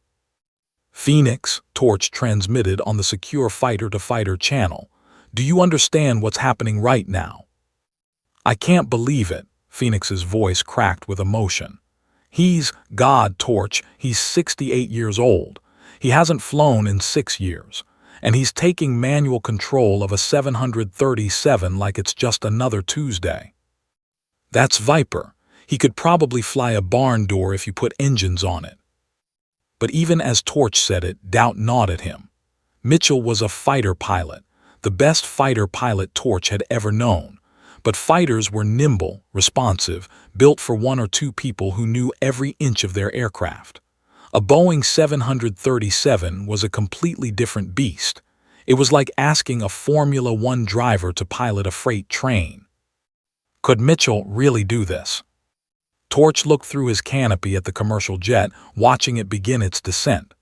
"Phoenix," Torch transmitted on the secure fighter-to-fighter channel. "Do you understand what's happening right now?" "I can't believe it," Phoenix's voice cracked with emotion. "He's God, Torch. He's 68 years old. He hasn't flown in 6 years. And he's taking manual control of a 737 like it's just another Tuesday. That's Viper. He could probably fly a barn door if you put engines on it." But even as Torch said it, doubt gnawed at him. Mitchell was a fighter pilot, the best fighter pilot Torch had ever known. But fighters were nimble, responsive, built for one or two people who knew every inch of their aircraft. A Boeing 737 was a completely different beast. It was like asking a Formula One driver to pilot a freight train. Could Mitchell really do this? Torch looked through his canopy at the commercial jet, watching it begin its descent.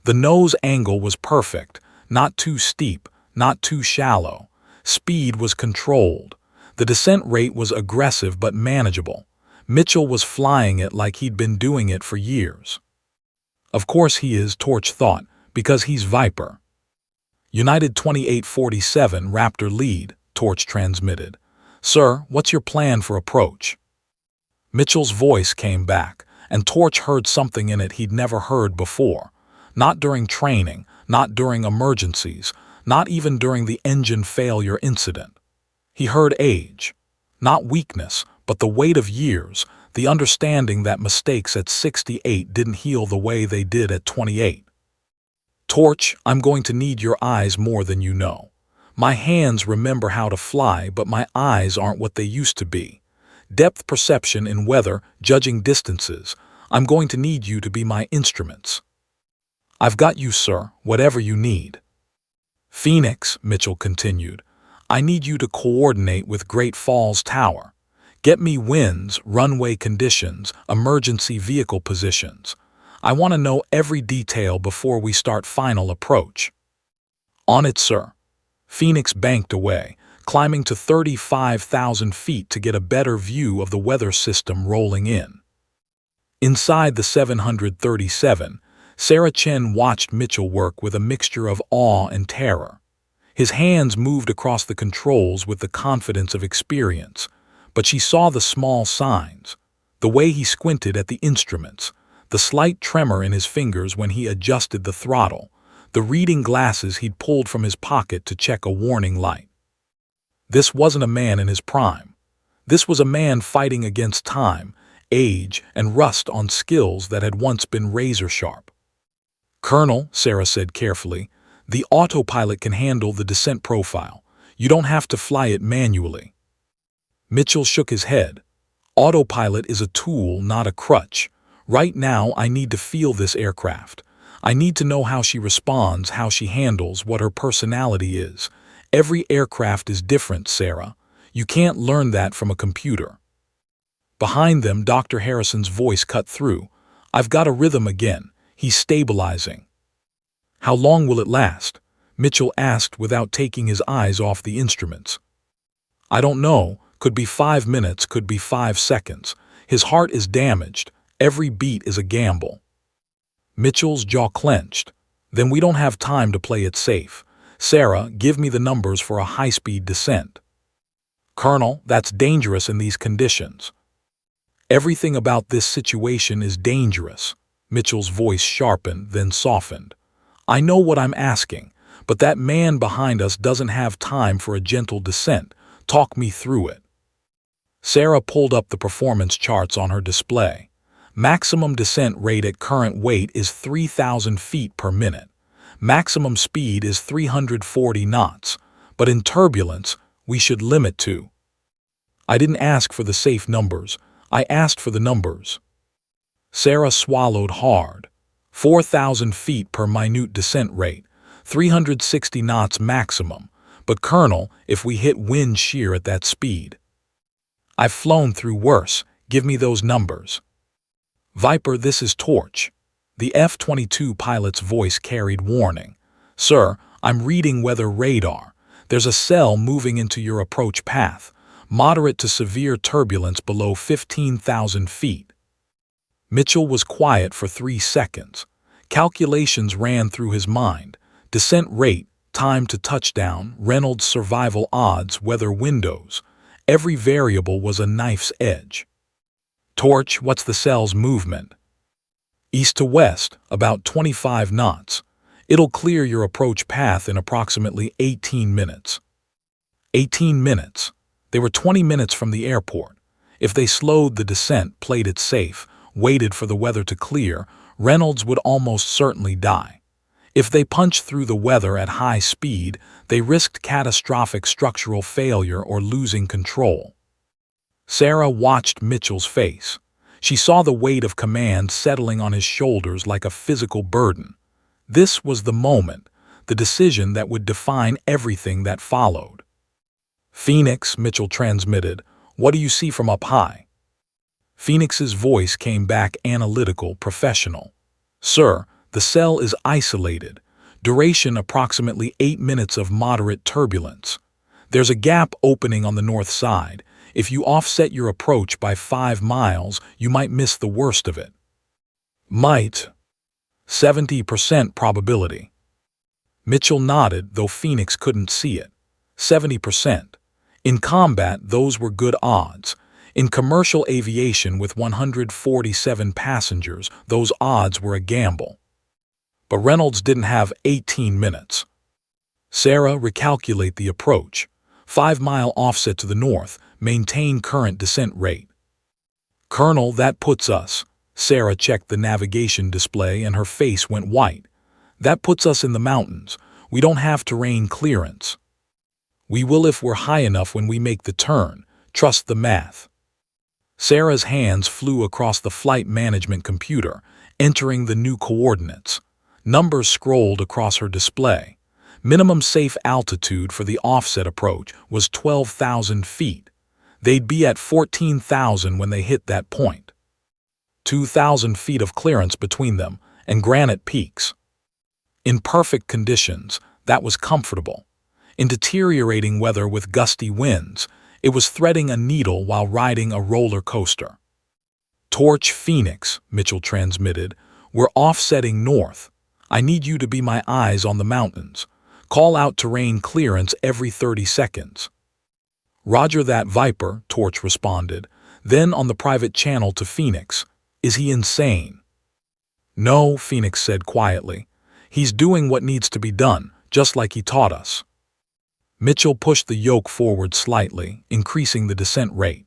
The nose angle was perfect, not too steep, not too shallow. Speed was controlled. The descent rate was aggressive but manageable. Mitchell was flying it like he'd been doing it for years. Of course he is, Torch thought, because he's Viper. United 2847 Raptor lead, Torch transmitted. Sir, what's your plan for approach? Mitchell's voice came back, and Torch heard something in it he'd never heard before. Not during training, not during emergencies, not even during the engine failure incident. He heard age. Not weakness, but the weight of years, the understanding that mistakes at 68 didn't heal the way they did at 28. Torch, I'm going to need your eyes more than you know. My hands remember how to fly, but my eyes aren't what they used to be. Depth perception in weather, judging distances. I'm going to need you to be my instruments. I've got you, sir, whatever you need. Phoenix, Mitchell continued, I need you to coordinate with Great Falls Tower. Get me winds, runway conditions, emergency vehicle positions. I want to know every detail before we start final approach. On it, sir. Phoenix banked away, climbing to 35,000 feet to get a better view of the weather system rolling in. Inside the 737, Sarah Chen watched Mitchell work with a mixture of awe and terror. His hands moved across the controls with the confidence of experience, but she saw the small signs, the way he squinted at the instruments, the slight tremor in his fingers when he adjusted the throttle, the reading glasses he'd pulled from his pocket to check a warning light. This wasn't a man in his prime. This was a man fighting against time, age, and rust on skills that had once been razor-sharp. Colonel, Sarah said carefully, the autopilot can handle the descent profile. You don't have to fly it manually. Mitchell shook his head. Autopilot is a tool, not a crutch. Right now, I need to feel this aircraft. I need to know how she responds, how she handles, what her personality is. Every aircraft is different, Sarah. You can't learn that from a computer. Behind them, Dr. Harrison's voice cut through. I've got a rhythm again. He's stabilizing. How long will it last? Mitchell asked without taking his eyes off the instruments. I don't know. Could be 5 minutes, could be 5 seconds. His heart is damaged. Every beat is a gamble. Mitchell's jaw clenched. Then we don't have time to play it safe. Sarah, give me the numbers for a high-speed descent. Colonel, that's dangerous in these conditions. Everything about this situation is dangerous. Mitchell's voice sharpened, then softened. I know what I'm asking, but that man behind us doesn't have time for a gentle descent. Talk me through it. Sarah pulled up the performance charts on her display. Maximum descent rate at current weight is 3,000 feet per minute. Maximum speed is 340 knots, but in turbulence, we should limit to. I didn't ask for the safe numbers. I asked for the numbers. Sarah swallowed hard. 4,000 feet per minute descent rate, 360 knots maximum. But Colonel, if we hit wind shear at that speed. I've flown through worse. Give me those numbers. Viper, this is Torch. The F-22 pilot's voice carried warning. Sir, I'm reading weather radar. There's a cell moving into your approach path. Moderate to severe turbulence below 15,000 feet. Mitchell was quiet for 3 seconds. Calculations ran through his mind. Descent rate, time to touchdown, Reynolds survival odds, weather windows. Every variable was a knife's edge. Torch, what's the cell's movement? East to west, about 25 knots. It'll clear your approach path in approximately 18 minutes. 18 minutes. They were 20 minutes from the airport. If they slowed the descent, played it safe, waited for the weather to clear, Reynolds would almost certainly die. If they punched through the weather at high speed, They risked catastrophic structural failure or losing control. Sarah watched Mitchell's face. She saw the weight of command settling on his shoulders like a physical burden. This was the moment, the decision that would define everything that followed. "Phoenix," Mitchell transmitted, "what do you see from up high?" Phoenix's voice came back analytical, professional. "Sir, the cell is isolated. Duration approximately 8 minutes of moderate turbulence. There's a gap opening on the north side. If you offset your approach by 5 miles, you might miss the worst of it." "Might." 70% probability. Mitchell nodded, though Phoenix couldn't see it. 70%. In combat, those were good odds. In commercial aviation with 147 passengers, those odds were a gamble. But Reynolds didn't have 18 minutes. "Sarah, recalculate the approach. 5-mile offset to the north. Maintain current descent rate." "Colonel, that puts us—" Sarah checked the navigation display and her face went white. "That puts us in the mountains. We don't have terrain clearance." "We will if we're high enough when we make the turn. Trust the math." Sarah's hands flew across the flight management computer, entering the new coordinates. Numbers scrolled across her display. Minimum safe altitude for the offset approach was 12,000 feet. They'd be at 14,000 when they hit that point. 2,000 feet of clearance between them, and granite peaks. In perfect conditions, that was comfortable. In deteriorating weather with gusty winds, it was threading a needle while riding a roller coaster. "Torch Phoenix," Mitchell transmitted, "we're offsetting north. I need you to be my eyes on the mountains. Call out terrain clearance every 30 seconds. "Roger that, Viper," Torch responded. Then on the private channel to Phoenix, "Is he insane?" "No," Phoenix said quietly. "He's doing what needs to be done, just like he taught us." Mitchell pushed the yoke forward slightly, increasing the descent rate.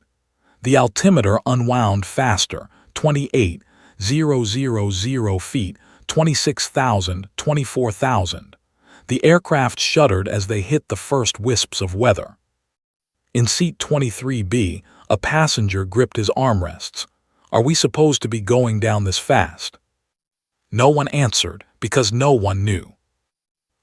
The altimeter unwound faster, 28,000 feet, 26,000, 24,000. The aircraft shuddered as they hit the first wisps of weather. In seat 23B, a passenger gripped his armrests. "Are we supposed to be going down this fast?" No one answered, because no one knew.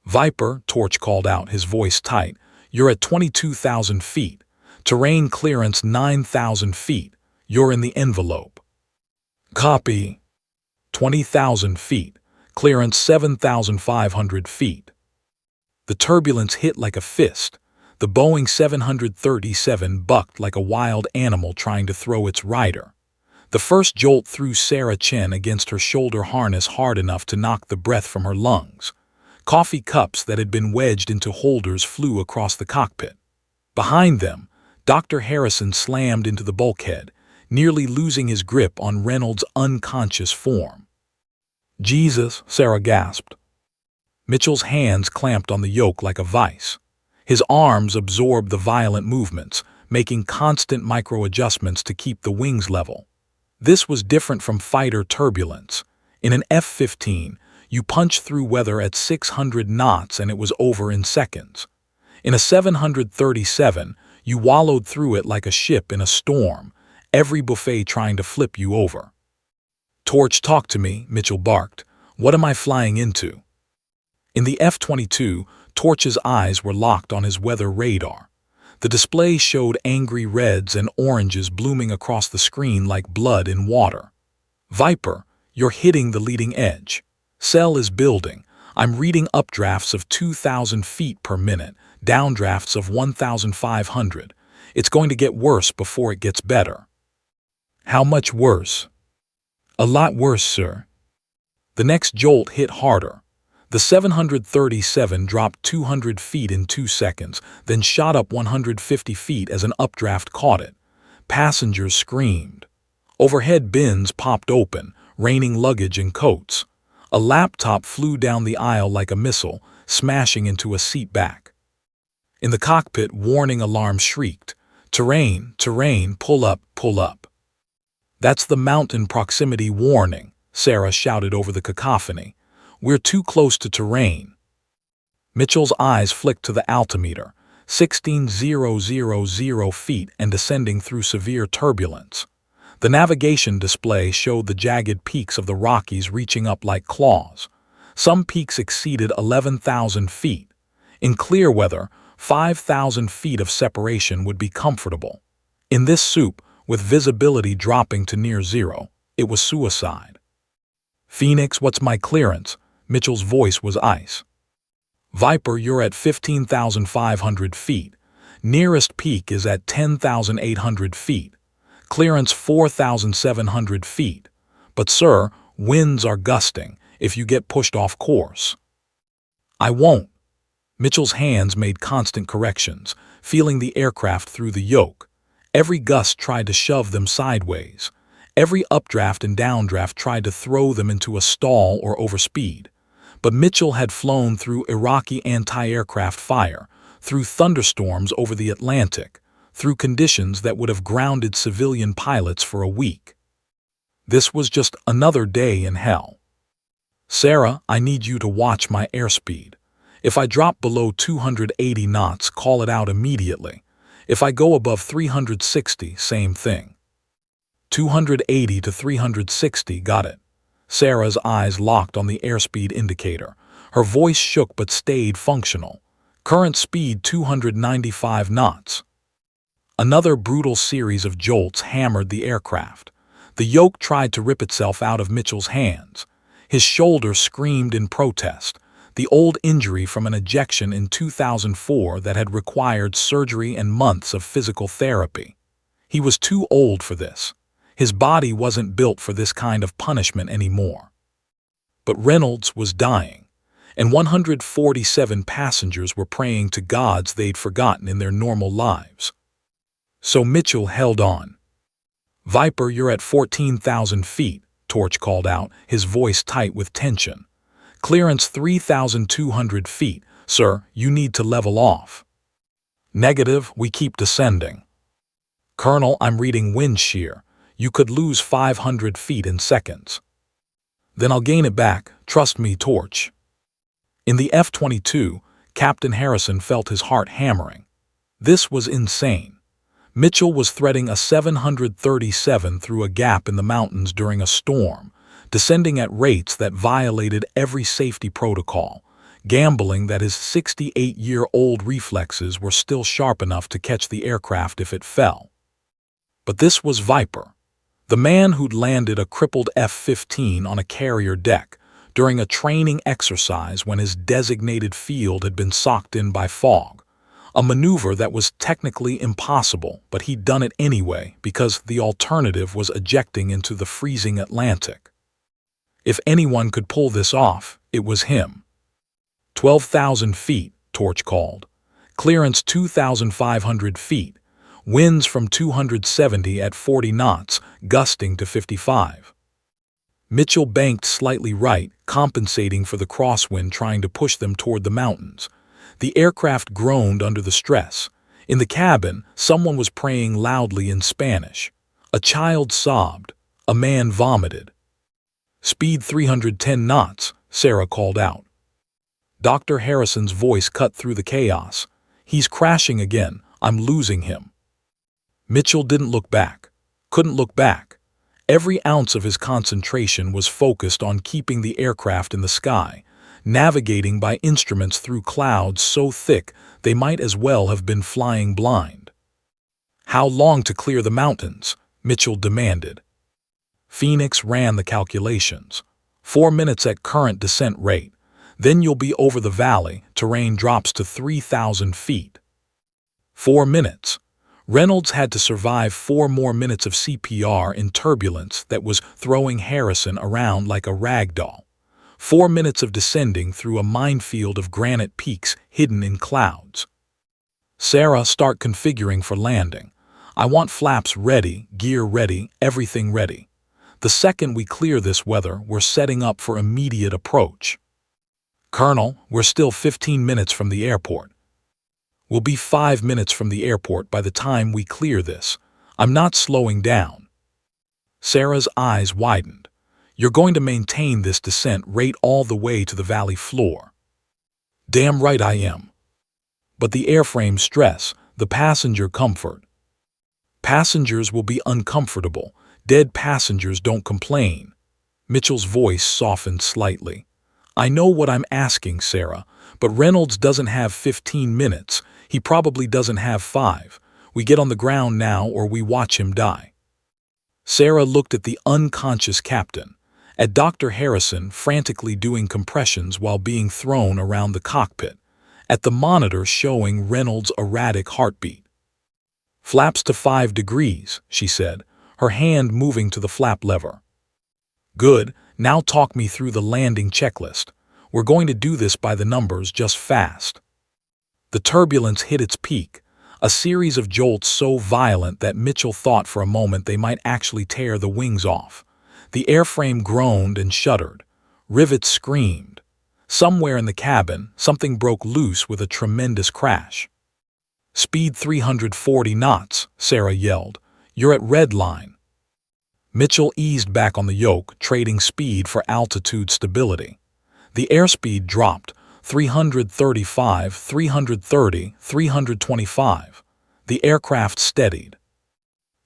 "Viper," Torch called out, his voice tight, "you're at 22,000 feet. Terrain clearance 9,000 feet. You're in the envelope." "Copy." 20,000 feet. Clearance 7,500 feet. The turbulence hit like a fist. The Boeing 737 bucked like a wild animal trying to throw its rider. The first jolt threw Sarah Chen against her shoulder harness hard enough to knock the breath from her lungs. Coffee cups that had been wedged into holders flew across the cockpit. Behind them, Dr. Harrison slammed into the bulkhead, nearly losing his grip on Reynolds' unconscious form. "Jesus," Sarah gasped. Mitchell's hands clamped on the yoke like a vice. His arms absorbed the violent movements, making constant micro-adjustments to keep the wings level. This was different from fighter turbulence. In an F-15, you punch through weather at 600 knots and it was over in seconds. In a 737, you wallowed through it like a ship in a storm, every buffet trying to flip you over. "Torch, talk to me," Mitchell barked. "What am I flying into?" In the F-22, Torch's eyes were locked on his weather radar. The display showed angry reds and oranges blooming across the screen like blood in water. "Viper, you're hitting the leading edge. Cell is building. I'm reading updrafts of 2,000 feet per minute, downdrafts of 1,500. It's going to get worse before it gets better." "How much worse?" "A lot worse, sir." The next jolt hit harder. The 737 dropped 200 feet in 2 seconds, then shot up 150 feet as an updraft caught it. Passengers screamed. Overhead bins popped open, raining luggage and coats. A laptop flew down the aisle like a missile, smashing into a seat back. In the cockpit, warning alarms shrieked. "Terrain, terrain, pull up, pull up." "That's the mountain proximity warning," Sarah shouted over the cacophony. "We're too close to terrain." Mitchell's eyes flicked to the altimeter, 16,000 feet and descending through severe turbulence. The navigation display showed the jagged peaks of the Rockies reaching up like claws. Some peaks exceeded 11,000 feet. In clear weather, 5,000 feet of separation would be comfortable. In this soup, with visibility dropping to near zero, it was suicide. "Phoenix, what's my clearance?" Mitchell's voice was ice. "Viper, you're at 15,500 feet. Nearest peak is at 10,800 feet. Clearance 4,700 feet. But sir, winds are gusting if you get pushed off course." "I won't." Mitchell's hands made constant corrections, feeling the aircraft through the yoke. Every gust tried to shove them sideways. Every updraft and downdraft tried to throw them into a stall or overspeed. But Mitchell had flown through Iraqi anti-aircraft fire, through thunderstorms over the Atlantic, through conditions that would have grounded civilian pilots for a week. This was just another day in hell. "Sarah, I need you to watch my airspeed. If I drop below 280 knots, call it out immediately. If I go above 360, same thing." 280 to 360, got it. Sarah's eyes locked on the airspeed indicator. Her voice shook but stayed functional. "Current speed 295 knots. Another brutal series of jolts hammered the aircraft. The yoke tried to rip itself out of Mitchell's hands. His shoulder screamed in protest, the old injury from an ejection in 2004 that had required surgery and months of physical therapy. He was too old for this. His body wasn't built for this kind of punishment anymore. But Reynolds was dying, and 147 passengers were praying to gods they'd forgotten in their normal lives. So Mitchell held on. "Viper, you're at 14,000 feet, Torch called out, his voice tight with tension. "Clearance 3,200 feet. Sir, you need to level off." "Negative, we keep descending." "Colonel, I'm reading wind shear. You could lose 500 feet in seconds." "Then I'll gain it back, trust me, Torch." In the F-22, Captain Harrison felt his heart hammering. This was insane. Mitchell was threading a 737 through a gap in the mountains during a storm, descending at rates that violated every safety protocol, gambling that his 68-year-old reflexes were still sharp enough to catch the aircraft if it fell. But this was Viper, the man who'd landed a crippled F-15 on a carrier deck during a training exercise when his designated field had been socked in by fog, a maneuver that was technically impossible, but he'd done it anyway because the alternative was ejecting into the freezing Atlantic. If anyone could pull this off, it was him. 12,000 feet, Torch called. Clearance 2,500 feet. Winds from 270 at 40 knots, gusting to 55. Mitchell banked slightly right, compensating for the crosswind trying to push them toward the mountains. The aircraft groaned under the stress. In the cabin, someone was praying loudly in Spanish. A child sobbed. A man vomited. "Speed 310 knots, Sarah called out. Dr. Harrison's voice cut through the chaos. "He's crashing again. I'm losing him." Mitchell didn't look back. Couldn't look back. Every ounce of his concentration was focused on keeping the aircraft in the sky, navigating by instruments through clouds so thick they might as well have been flying blind. "How long to clear the mountains?" Mitchell demanded. Phoenix ran the calculations. 4 minutes at current descent rate. Then you'll be over the valley, terrain drops to 3,000 feet. 4 minutes. Reynolds had to survive 4 more minutes of CPR in turbulence that was throwing Harrison around like a rag doll. 4 minutes of descending through a minefield of granite peaks hidden in clouds. "Sarah, start configuring for landing. I want flaps ready, gear ready, everything ready. The second we clear this weather, we're setting up for immediate approach." "Colonel, we're still 15 minutes from the airport." "We'll be 5 minutes from the airport by the time we clear this. I'm not slowing down." Sarah's eyes widened. "You're going to maintain this descent rate all the way to the valley floor." Damn right I am. But the airframe stress, the passenger comfort. Passengers will be uncomfortable. Dead passengers don't complain. Mitchell's voice softened slightly. I know what I'm asking, Sarah, but Reynolds doesn't have 15 minutes. He probably doesn't have 5. We get on the ground now or we watch him die. Sarah looked at the unconscious captain, at Dr. Harrison frantically doing compressions while being thrown around the cockpit, at the monitor showing Reynolds' erratic heartbeat. Flaps to 5 degrees, she said, her hand moving to the flap lever. Good, now talk me through the landing checklist. We're going to do this by the numbers, just fast. The turbulence hit its peak, a series of jolts so violent that Mitchell thought for a moment they might actually tear the wings off. The airframe groaned and shuddered. Rivets screamed. Somewhere in the cabin, something broke loose with a tremendous crash. Speed 340 knots, Sarah yelled. You're at red line. Mitchell eased back on the yoke, trading speed for altitude stability. The airspeed dropped, 335, 330, 325. The aircraft steadied.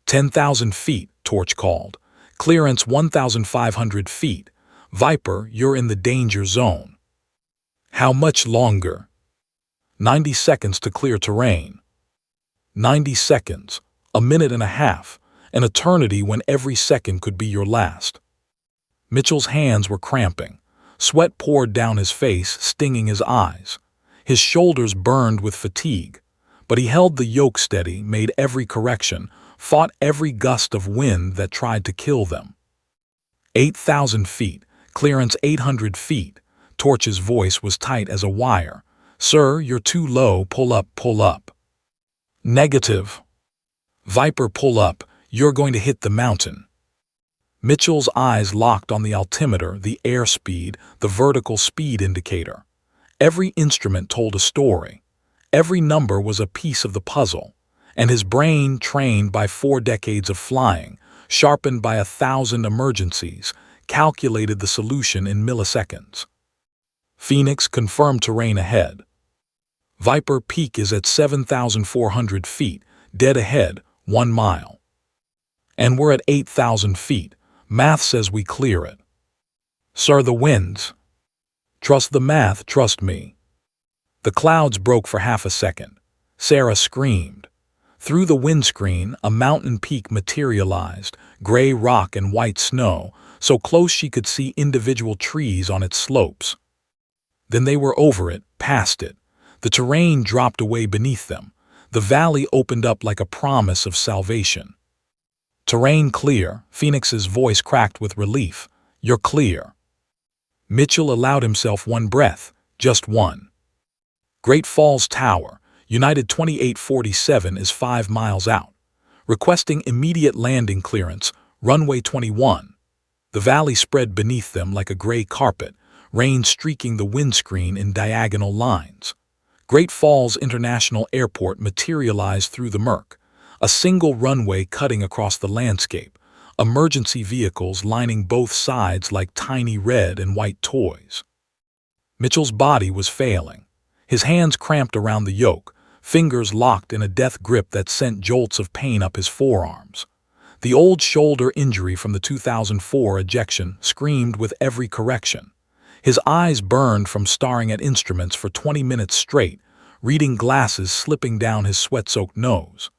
10,000 feet, Torch called. Clearance 1,500 feet. Viper, you're in the danger zone. How much longer? 90 seconds to clear terrain. 90 seconds, a minute and a half, an eternity when every second could be your last. Mitchell's hands were cramping. Sweat poured down his face, stinging his eyes. His shoulders burned with fatigue, but he held the yoke steady, made every correction, fought every gust of wind that tried to kill them. 8,000 feet, clearance 800 feet. Torch's voice was tight as a wire. Sir, you're too low, pull up, pull up. Negative. Viper, pull up, you're going to hit the mountain. Mitchell's eyes locked on the altimeter, the airspeed, the vertical speed indicator. Every instrument told a story. Every number was a piece of the puzzle. And his brain, trained by 4 decades of flying, sharpened by 1,000 emergencies, calculated the solution in milliseconds. Phoenix, confirmed terrain ahead. Viper, peak is at 7,400 feet, dead ahead, 1 mile. And we're at 8,000 feet. Math says we clear it. Sir, the winds. Trust the math, trust me. The clouds broke for half a second. Sarah screamed. Through the windscreen, a mountain peak materialized, gray rock and white snow, so close she could see individual trees on its slopes. Then they were over it, past it. The terrain dropped away beneath them. The valley opened up like a promise of salvation. Terrain clear, Phoenix's voice cracked with relief. You're clear. Mitchell allowed himself one breath, just one. Great Falls Tower, United 2847 is 5 miles out. Requesting immediate landing clearance, runway 21. The valley spread beneath them like a gray carpet, rain streaking the windscreen in diagonal lines. Great Falls International Airport materialized through the murk, a single runway cutting across the landscape, emergency vehicles lining both sides like tiny red and white toys. Mitchell's body was failing. His hands cramped around the yoke, fingers locked in a death grip that sent jolts of pain up his forearms. The old shoulder injury from the 2004 ejection screamed with every correction. His eyes burned from staring at instruments for 20 minutes straight, reading glasses slipping down his sweat-soaked nose.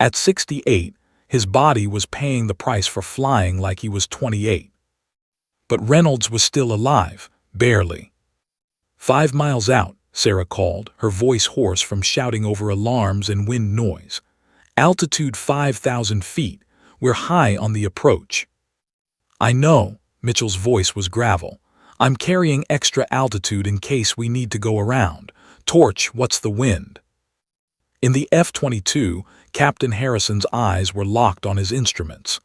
At 68, his body was paying the price for flying like he was 28. But Reynolds was still alive, barely. 5 miles out, Sarah called, her voice hoarse from shouting over alarms and wind noise. Altitude 5,000 feet. We're high on the approach. I know, Mitchell's voice was gravel. I'm carrying extra altitude in case we need to go around. Torch, what's the wind? In the F-22, Captain Harrison's eyes were locked on his instruments.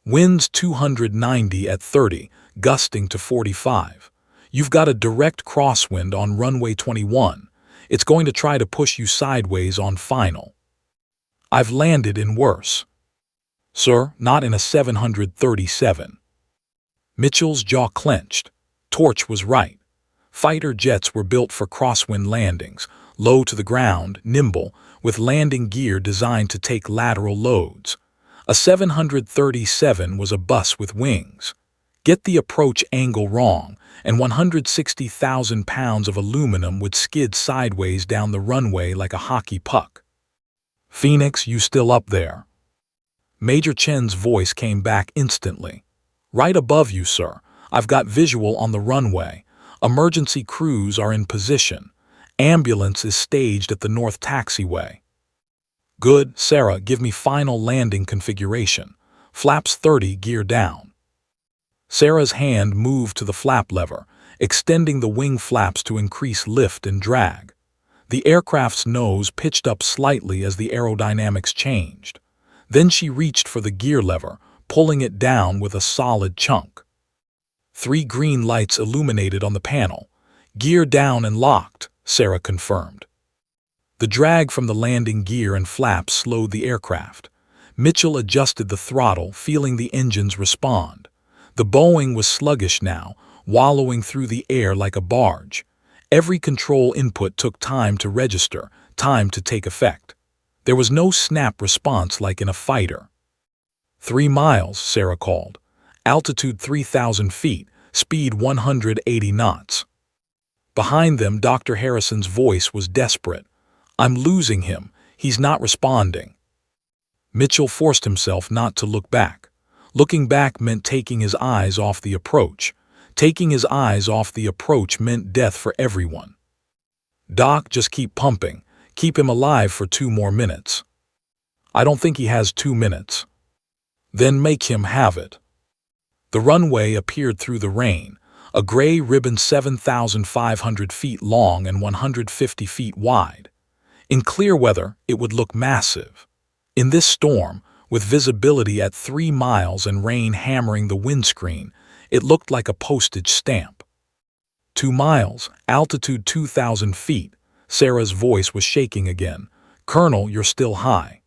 Winds 290 at 30, gusting to 45. You've got a direct crosswind on runway 21. It's going to try to push you sideways on final. I've landed in worse. Sir, not in a 737. Mitchell's jaw clenched. Torch was right. Fighter jets were built for crosswind landings, low to the ground, nimble, with landing gear designed to take lateral loads. A 737 was a bus with wings. Get the approach angle wrong, and 160,000 pounds of aluminum would skid sideways down the runway like a hockey puck. "Phoenix, you still up there?" Major Chen's voice came back instantly. "Right above you, sir. I've got visual on the runway. Emergency crews are in position. Ambulance is staged at the north taxiway." "Good, Sarah, give me final landing configuration. Flaps 30, gear down." Sarah's hand moved to the flap lever, extending the wing flaps to increase lift and drag. The aircraft's nose pitched up slightly as the aerodynamics changed. Then she reached for the gear lever, pulling it down with a solid chunk. 3 green lights illuminated on the panel. "Gear down and locked," Sarah confirmed. The drag from the landing gear and flaps slowed the aircraft. Mitchell adjusted the throttle, feeling the engines respond. The Boeing was sluggish now, wallowing through the air like a barge. Every control input took time to register, time to take effect. There was no snap response like in a fighter. 3 miles, Sarah called. Altitude 3,000 feet, speed 180 knots. Behind them, Dr. Harrison's voice was desperate. "I'm losing him. He's not responding." Mitchell forced himself not to look back. Looking back meant taking his eyes off the approach. Taking his eyes off the approach meant death for everyone. "Doc, just keep pumping. Keep him alive for 2 more minutes." "I don't think he has 2 minutes." "Then make him have it." The runway appeared through the rain, a gray ribbon 7,500 feet long and 150 feet wide. In clear weather, it would look massive. In this storm, with visibility at 3 miles and rain hammering the windscreen, it looked like a postage stamp. 2 miles, altitude 2,000 feet. Sarah's voice was shaking again. "Colonel, you're still high."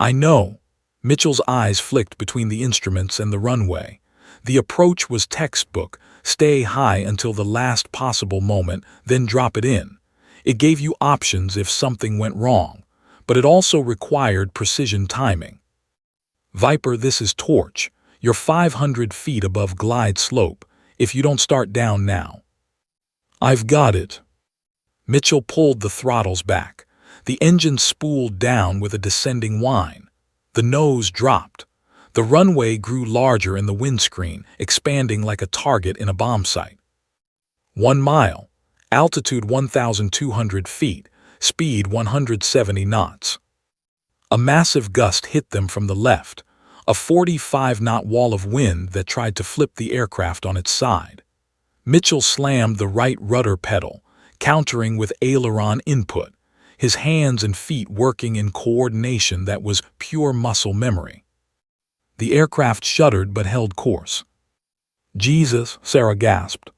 "I know." Mitchell's eyes flicked between the instruments and the runway. The approach was textbook: stay high until the last possible moment, then drop it in. It gave you options if something went wrong, but it also required precision timing. "Viper, this is Torch. You're 500 feet above glide slope, if you don't start down now." "I've got it." Mitchell pulled the throttles back. The engine spooled down with a descending whine. The nose dropped. The runway grew larger in the windscreen, expanding like a target in a bomb sight. 1 mile, altitude 1,200 feet, speed 170 knots. A massive gust hit them from the left, a 45-knot wall of wind that tried to flip the aircraft on its side. Mitchell slammed the right rudder pedal, countering with aileron input, his hands and feet working in coordination that was pure muscle memory. The aircraft shuddered but held course. "Jesus," Sarah gasped.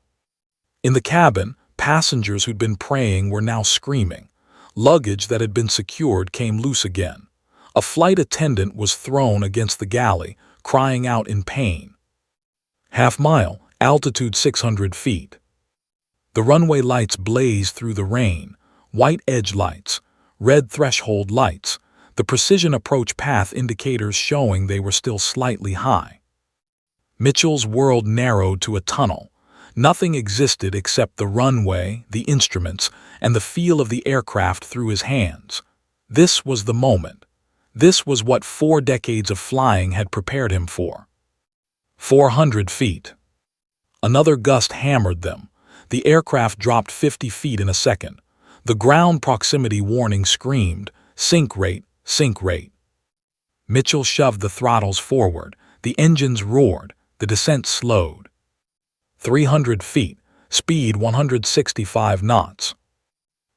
In the cabin, passengers who'd been praying were now screaming. Luggage that had been secured came loose again. A flight attendant was thrown against the galley, crying out in pain. Half mile, altitude 600 feet. The runway lights blazed through the rain, white edge lights, red threshold lights, the precision approach path indicators showing they were still slightly high. Mitchell's world narrowed to a tunnel. Nothing existed except the runway, the instruments, and the feel of the aircraft through his hands. This was the moment. This was what 4 decades of flying had prepared him for. 400 feet. Another gust hammered them. The aircraft dropped 50 feet in a second. The ground proximity warning screamed, "Sink rate, sink rate." Mitchell shoved the throttles forward. The engines roared. The descent slowed. 300 feet, speed 165 knots.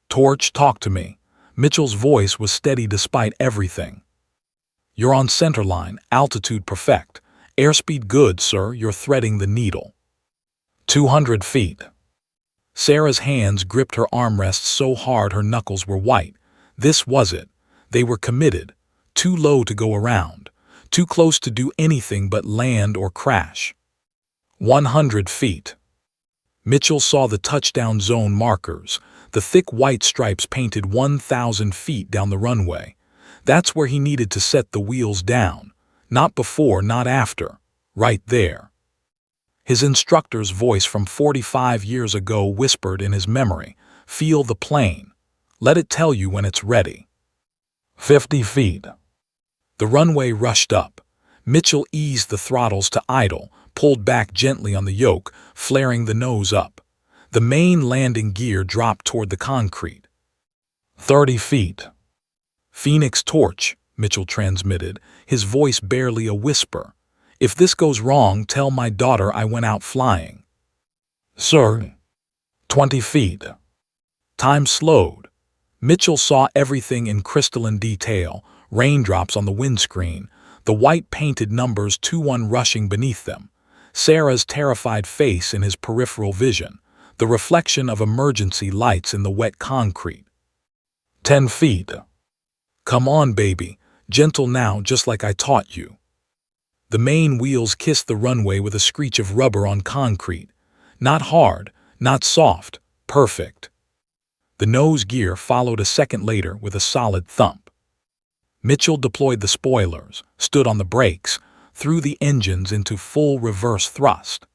"Torch, talk to me." Mitchell's voice was steady despite everything. "You're on centerline, altitude perfect. Airspeed good, sir, you're threading the needle." 200 feet. Sarah's hands gripped her armrests so hard her knuckles were white. This was it. They were committed. Too low to go around. Too close to do anything but land or crash. 100 feet. Mitchell saw the touchdown zone markers, the thick white stripes painted 1,000 feet down the runway. That's where he needed to set the wheels down. Not before, not after. Right there. His instructor's voice from 45 years ago whispered in his memory, "Feel the plane. Let it tell you when it's ready." 50 feet. The runway rushed up. Mitchell eased the throttles to idle, pulled back gently on the yoke, flaring the nose up. The main landing gear dropped toward the concrete. 30 feet. "Phoenix torch," Mitchell transmitted, his voice barely a whisper. "If this goes wrong, tell my daughter I went out flying." "Sir." 20 feet. Time slowed. Mitchell saw everything in crystalline detail, raindrops on the windscreen, the white painted numbers 21 rushing beneath them, Sarah's terrified face in his peripheral vision, the reflection of emergency lights in the wet concrete. 10 feet. "Come on, baby. Gentle now, just like I taught you." The main wheels kissed the runway with a screech of rubber on concrete. Not hard, not soft, perfect. The nose gear followed a second later with a solid thump. Mitchell deployed the spoilers, stood on the brakes, threw the engines into full reverse thrust.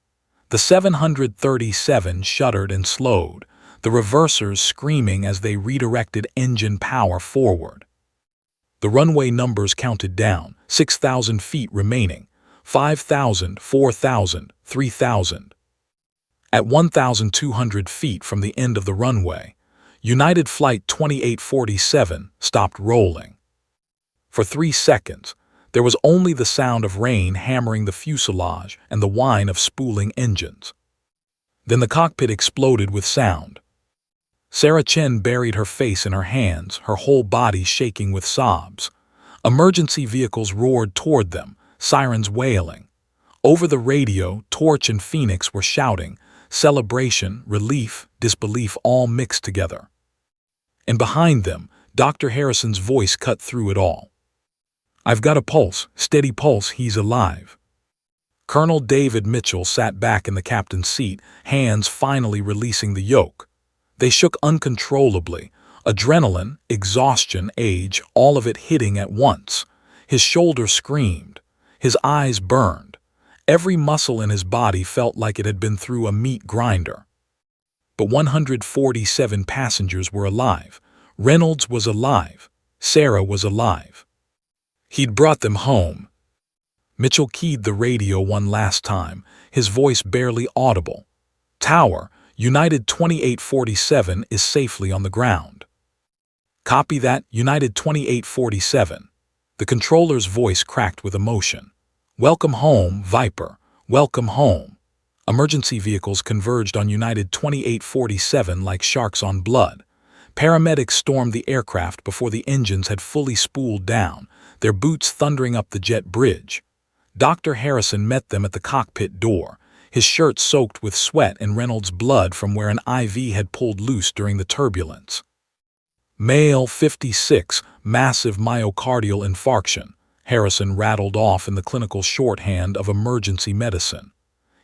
The 737 shuddered and slowed, the reversers screaming as they redirected engine power forward. The runway numbers counted down, 6,000 feet remaining, 5,000, 4,000, 3,000. At 1,200 feet from the end of the runway, United Flight 2847 stopped rolling. For 3 seconds, there was only the sound of rain hammering the fuselage and the whine of spooling engines. Then the cockpit exploded with sound. Sarah Chen buried her face in her hands, her whole body shaking with sobs. Emergency vehicles roared toward them, sirens wailing. Over the radio, Torch and Phoenix were shouting, celebration, relief, disbelief all mixed together. And behind them, Dr. Harrison's voice cut through it all. "I've got a pulse, steady pulse, he's alive." Colonel David Mitchell sat back in the captain's seat, hands finally releasing the yoke. They shook uncontrollably, adrenaline, exhaustion, age, all of it hitting at once. His shoulders screamed. His eyes burned. Every muscle in his body felt like it had been through a meat grinder. But 147 passengers were alive. Reynolds was alive. Sarah was alive. He'd brought them home. Mitchell keyed the radio one last time, his voice barely audible. "Tower, United 2847 is safely on the ground." "Copy that, United 2847. The controller's voice cracked with emotion. "Welcome home, Viper. Welcome home." Emergency vehicles converged on United 2847 like sharks on blood. Paramedics stormed the aircraft before the engines had fully spooled down, their boots thundering up the jet bridge. Dr. Harrison met them at the cockpit door, his shirt soaked with sweat and Reynolds' blood from where an IV had pulled loose during the turbulence. "Male 56, massive myocardial infarction," Harrison rattled off in the clinical shorthand of emergency medicine.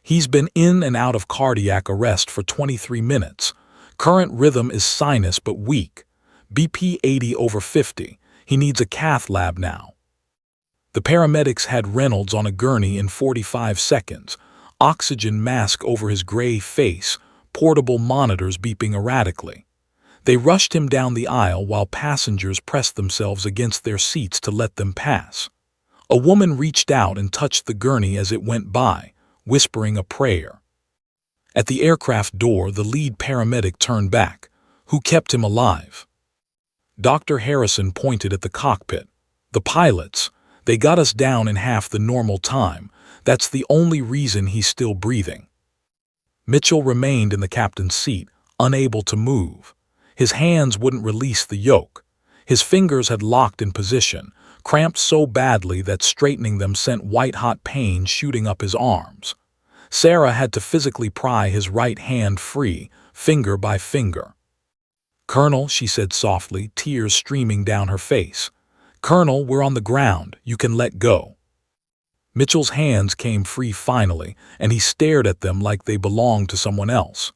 "He's been in and out of cardiac arrest for 23 minutes. Current rhythm is sinus but weak. BP 80 over 50. He needs a cath lab now." The paramedics had Reynolds on a gurney in 45 seconds, oxygen mask over his gray face, portable monitors beeping erratically. They rushed him down the aisle while passengers pressed themselves against their seats to let them pass. A woman reached out and touched the gurney as it went by, whispering a prayer. At the aircraft door, the lead paramedic turned back. "Who kept him alive?" Dr. Harrison pointed at the cockpit. "The pilots. They got us down in half the normal time. That's the only reason he's still breathing." Mitchell remained in the captain's seat, unable to move. His hands wouldn't release the yoke. His fingers had locked in position, cramped so badly that straightening them sent white-hot pain shooting up his arms. Sarah had to physically pry his right hand free, finger by finger. "Colonel," she said softly, tears streaming down her face. "Colonel, we're on the ground. You can let go." Mitchell's hands came free finally, and he stared at them like they belonged to someone else.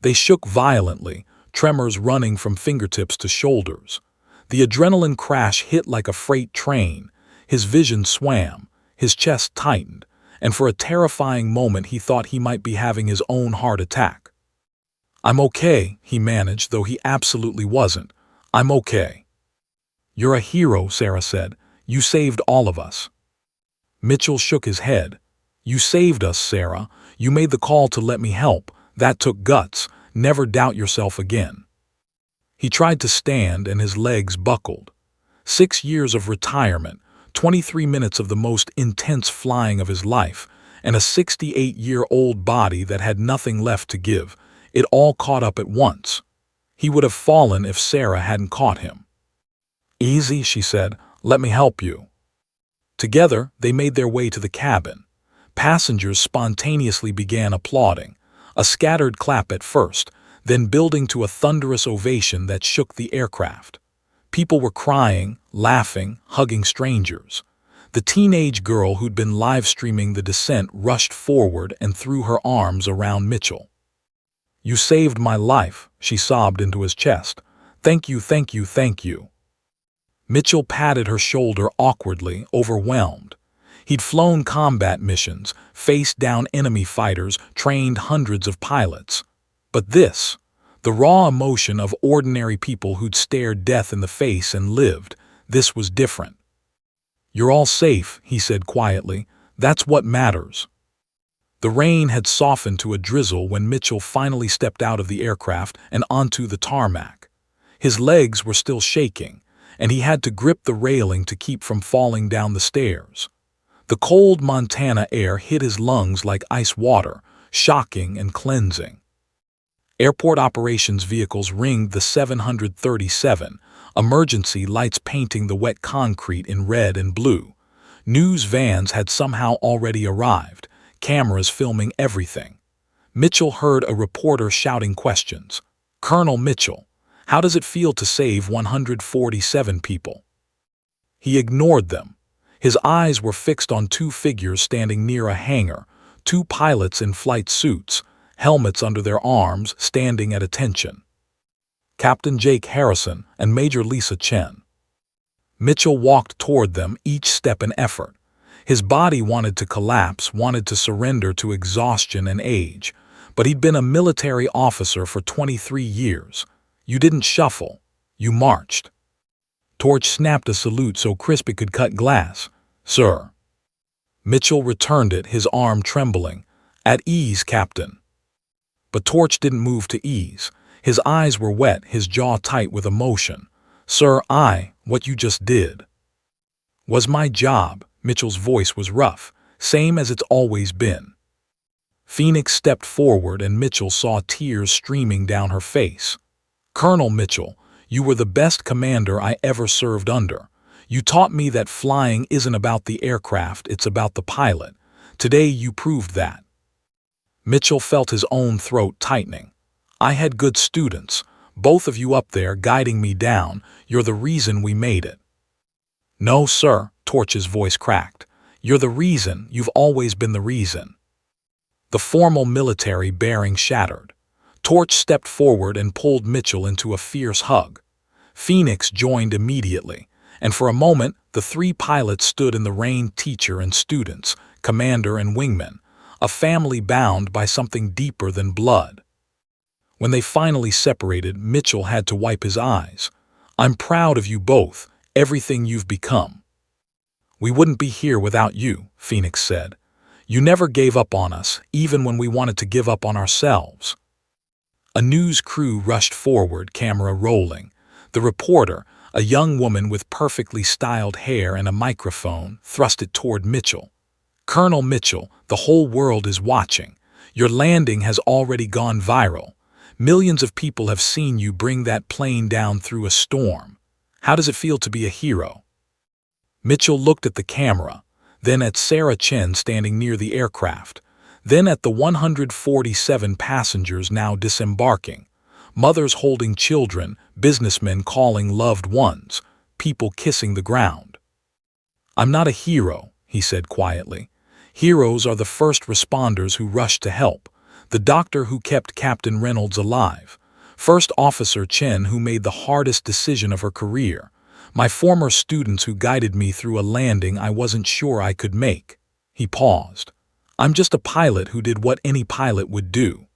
They shook violently, tremors running from fingertips to shoulders. The adrenaline crash hit like a freight train. His vision swam, his chest tightened, and for a terrifying moment he thought he might be having his own heart attack. "I'm okay," he managed, though he absolutely wasn't. "I'm okay." "You're a hero," Sarah said. "You saved all of us." Mitchell shook his head. "You saved us, Sarah. You made the call to let me help. That took guts. Never doubt yourself again." He tried to stand, and his legs buckled. 6 years of retirement, 23 minutes of the most intense flying of his life, and a 68-year-old body that had nothing left to give. It all caught up at once. He would have fallen if Sarah hadn't caught him. "Easy," she said. "Let me help you." Together, they made their way to the cabin. Passengers spontaneously began applauding, a scattered clap at first, then building to a thunderous ovation that shook the aircraft. People were crying, laughing, hugging strangers. The teenage girl who'd been live-streaming the descent rushed forward and threw her arms around Mitchell. "You saved my life," she sobbed into his chest. "Thank you, thank you, thank you." Mitchell patted her shoulder awkwardly, overwhelmed. He'd flown combat missions, faced down enemy fighters, trained hundreds of pilots. But this, the raw emotion of ordinary people who'd stared death in the face and lived, this was different. "You're all safe," he said quietly. "That's what matters." The rain had softened to a drizzle when Mitchell finally stepped out of the aircraft and onto the tarmac. His legs were still shaking, and he had to grip the railing to keep from falling down the stairs. The cold Montana air hit his lungs like ice water, shocking and cleansing. Airport operations vehicles ringed the 737, emergency lights painting the wet concrete in red and blue. News vans had somehow already arrived, cameras filming everything. Mitchell heard a reporter shouting questions. "Colonel Mitchell, how does it feel to save 147 people?" He ignored them. His eyes were fixed on two figures standing near a hangar, two pilots in flight suits, helmets under their arms, standing at attention. Captain Jake Harrison and Major Lisa Chen. Mitchell walked toward them, each step an effort. His body wanted to collapse, wanted to surrender to exhaustion and age, but he'd been a military officer for 23 years. You didn't shuffle, you marched. Torch snapped a salute so crisp it could cut glass. "Sir." Mitchell returned it, his arm trembling. "At ease, Captain." But Torch didn't move to ease. His eyes were wet, his jaw tight with emotion. "Sir, what you just did was my job." Mitchell's voice was rough, same as it's always been. Phoenix stepped forward and Mitchell saw tears streaming down her face. "Colonel Mitchell, you were the best commander I ever served under. You taught me that flying isn't about the aircraft, it's about the pilot. Today you proved that." Mitchell felt his own throat tightening. "I had good students, both of you up there guiding me down. You're the reason we made it." "No, sir," Torch's voice cracked. "You're the reason, you've always been the reason." The formal military bearing shattered. Torch stepped forward and pulled Mitchell into a fierce hug. Phoenix joined immediately, and for a moment the three pilots stood in the rain, teacher and students, commander and wingman, a family bound by something deeper than blood. When they finally separated, Mitchell had to wipe his eyes. "I'm proud of you both, everything you've become." "We wouldn't be here without you," Phoenix said. "You never gave up on us, even when we wanted to give up on ourselves." A news crew rushed forward, camera rolling. The reporter, a young woman with perfectly styled hair and a microphone, thrust it toward Mitchell. "Colonel Mitchell, the whole world is watching. Your landing has already gone viral. Millions of people have seen you bring that plane down through a storm. How does it feel to be a hero?" Mitchell looked at the camera, then at Sarah Chen standing near the aircraft, then at the 147 passengers now disembarking, mothers holding children, businessmen calling loved ones, people kissing the ground. "I'm not a hero," he said quietly. Heroes are the first responders who rush to help, the doctor who kept Captain Reynolds alive, First Officer Chen who made the hardest decision of her career, my former students who guided me through a landing I wasn't sure I could make. He paused. I'm just a pilot who did what any pilot would do.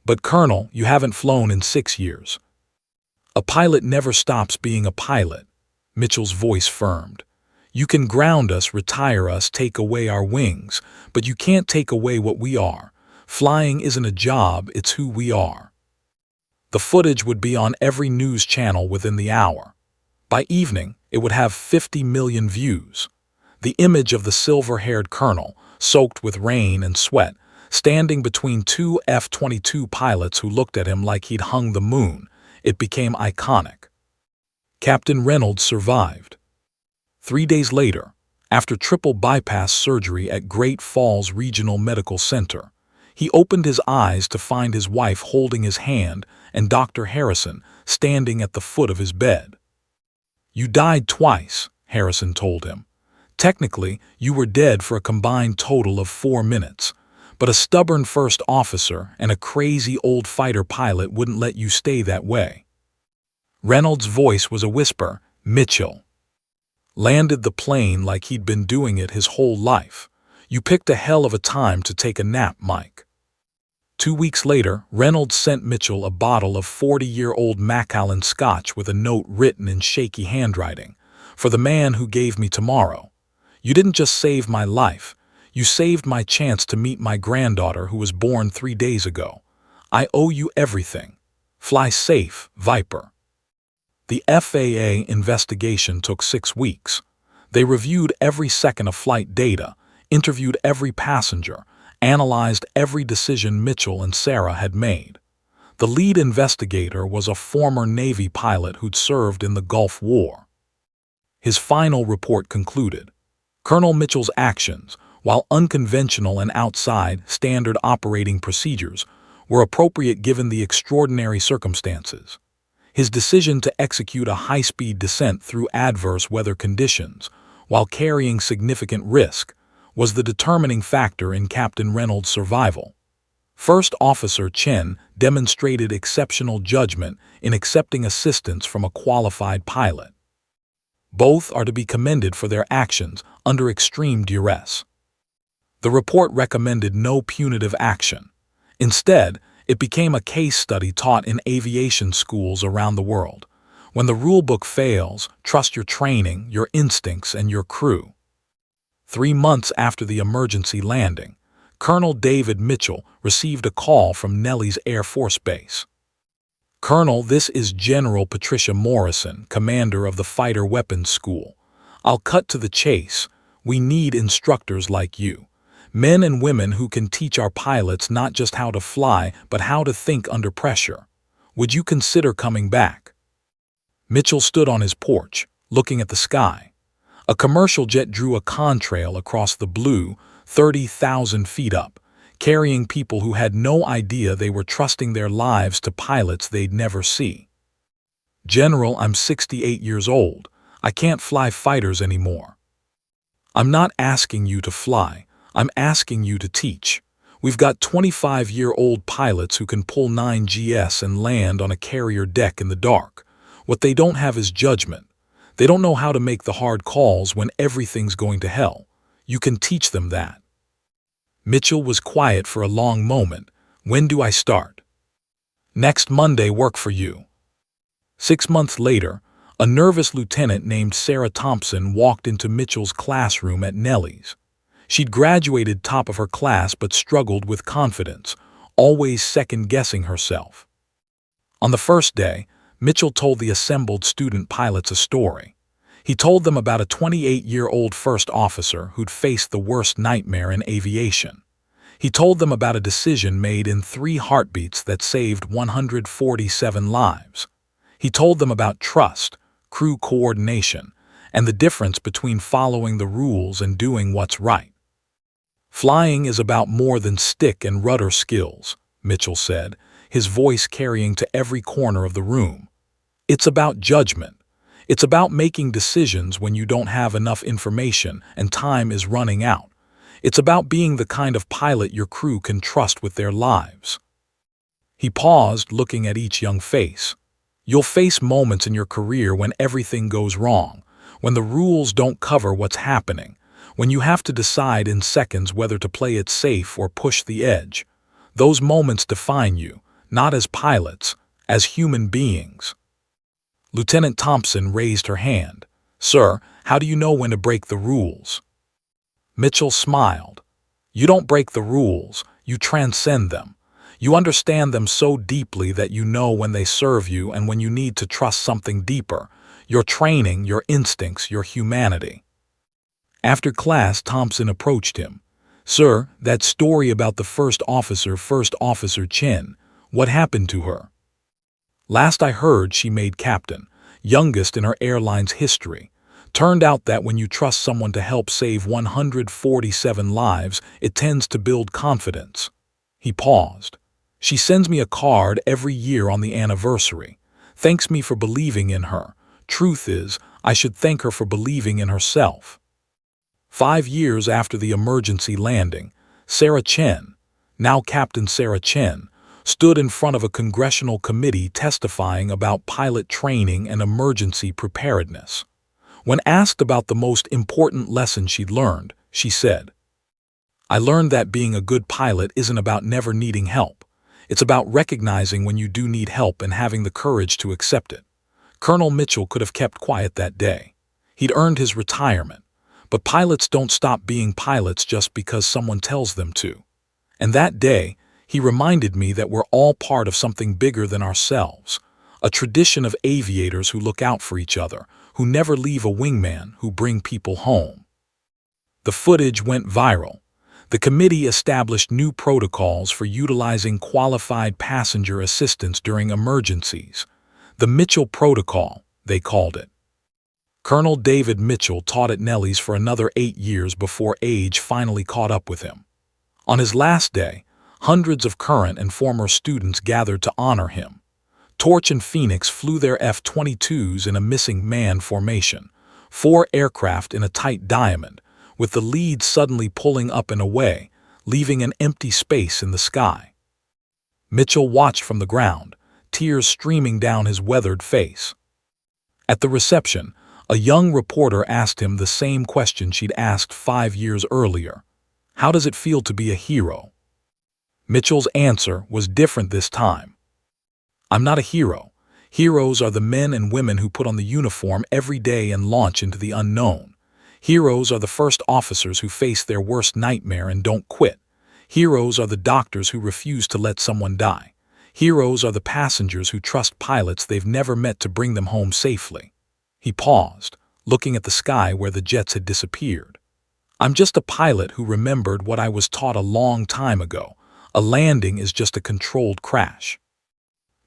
But Colonel, you haven't flown in 6 years. A pilot never stops being a pilot. Mitchell's voice firmed. You can ground us, retire us, take away our wings, but you can't take away what we are. Flying isn't a job, it's who we are. The footage would be on every news channel within the hour. By evening, it would have 50 million views. The image of the silver-haired colonel, soaked with rain and sweat, standing between two F-22 pilots who looked at him like he'd hung the moon, it became iconic. Captain Reynolds survived. 3 days later, after triple bypass surgery at Great Falls Regional Medical Center, he opened his eyes to find his wife holding his hand and Dr. Harrison standing at the foot of his bed. You died twice, Harrison told him. Technically, you were dead for a combined total of 4 minutes, but a stubborn first officer and a crazy old fighter pilot wouldn't let you stay that way. Reynolds' voice was a whisper, Mitchell. Landed the plane like he'd been doing it his whole life. You picked a hell of a time to take a nap, Mike. 2 weeks later, Reynolds sent Mitchell a bottle of 40-year-old Macallan Scotch with a note written in shaky handwriting. For the man who gave me tomorrow. You didn't just save my life. You saved my chance to meet my granddaughter who was born 3 days ago. I owe you everything. Fly safe, Viper. The FAA investigation took 6 weeks. They reviewed every second of flight data, interviewed every passenger, analyzed every decision Mitchell and Sarah had made. The lead investigator was a former Navy pilot who'd served in the Gulf War. His final report concluded, Colonel Mitchell's actions, while unconventional and outside standard operating procedures, were appropriate given the extraordinary circumstances. His decision to execute a high-speed descent through adverse weather conditions, while carrying significant risk, was the determining factor in Captain Reynolds' survival. First Officer Chen demonstrated exceptional judgment in accepting assistance from a qualified pilot. Both are to be commended for their actions under extreme duress. The report recommended no punitive action. Instead, it became a case study taught in aviation schools around the world. When the rulebook fails, trust your training, your instincts, and your crew. 3 months after the emergency landing, Colonel David Mitchell received a call from Nellis Air Force Base. Colonel, this is General Patricia Morrison, commander of the Fighter Weapons School. I'll cut to the chase. We need instructors like you. Men and women who can teach our pilots not just how to fly, but how to think under pressure. Would you consider coming back? Mitchell stood on his porch, looking at the sky. A commercial jet drew a contrail across the blue, 30,000 feet up, carrying people who had no idea they were trusting their lives to pilots they'd never see. General, I'm 68 years old. I can't fly fighters anymore. I'm not asking you to fly. I'm asking you to teach. We've got 25-year-old pilots who can pull 9GS and land on a carrier deck in the dark. What they don't have is judgment. They don't know how to make the hard calls when everything's going to hell. You can teach them that. Mitchell was quiet for a long moment. When do I start? Next Monday work for you. 6 months later, a nervous lieutenant named Sarah Thompson walked into Mitchell's classroom at Nellis. She'd graduated top of her class but struggled with confidence, always second-guessing herself. On the first day, Mitchell told the assembled student pilots a story. He told them about a 28-year-old first officer who'd faced the worst nightmare in aviation. He told them about a decision made in 3 heartbeats that saved 147 lives. He told them about trust, crew coordination, and the difference between following the rules and doing what's right. Flying is about more than stick and rudder skills, Mitchell said, his voice carrying to every corner of the room. It's about judgment. It's about making decisions when you don't have enough information and time is running out. It's about being the kind of pilot your crew can trust with their lives. He paused, looking at each young face. You'll face moments in your career when everything goes wrong, when the rules don't cover what's happening, when you have to decide in seconds whether to play it safe or push the edge. Those moments define you, not as pilots, as human beings. Lieutenant Thompson raised her hand. Sir, how do you know when to break the rules? Mitchell smiled. You don't break the rules, you transcend them. You understand them so deeply that you know when they serve you and when you need to trust something deeper, your training, your instincts, your humanity. After class, Thompson approached him. Sir, that story about the First Officer Chen, what happened to her? Last I heard, she made captain, youngest in her airline's history. Turned out that when you trust someone to help save 147 lives, it tends to build confidence. He paused. She sends me a card every year on the anniversary. Thanks me for believing in her. Truth is, I should thank her for believing in herself. 5 years after the emergency landing, Sarah Chen, now Captain Sarah Chen, stood in front of a congressional committee testifying about pilot training and emergency preparedness. When asked about the most important lesson she'd learned, she said, I learned that being a good pilot isn't about never needing help. It's about recognizing when you do need help and having the courage to accept it. Colonel Mitchell could have kept quiet that day. He'd earned his retirement. But pilots don't stop being pilots just because someone tells them to. And that day, he reminded me that we're all part of something bigger than ourselves, a tradition of aviators who look out for each other, who never leave a wingman, who bring people home. The footage went viral. The committee established new protocols for utilizing qualified passenger assistance during emergencies. The Mitchell Protocol, they called it. Colonel David Mitchell taught at Nelly's for another 8 years before age finally caught up with him. On his last day, hundreds of current and former students gathered to honor him. Torch and Phoenix flew their F-22s in a missing man formation, 4 aircraft in a tight diamond, with the lead suddenly pulling up and away, leaving an empty space in the sky. Mitchell watched from the ground, tears streaming down his weathered face. At the reception, a young reporter asked him the same question she'd asked 5 years earlier. How does it feel to be a hero? Mitchell's answer was different this time. I'm not a hero. Heroes are the men and women who put on the uniform every day and launch into the unknown. Heroes are the first officers who face their worst nightmare and don't quit. Heroes are the doctors who refuse to let someone die. Heroes are the passengers who trust pilots they've never met to bring them home safely. He paused, looking at the sky where the jets had disappeared. I'm just a pilot who remembered what I was taught a long time ago. A landing is just a controlled crash.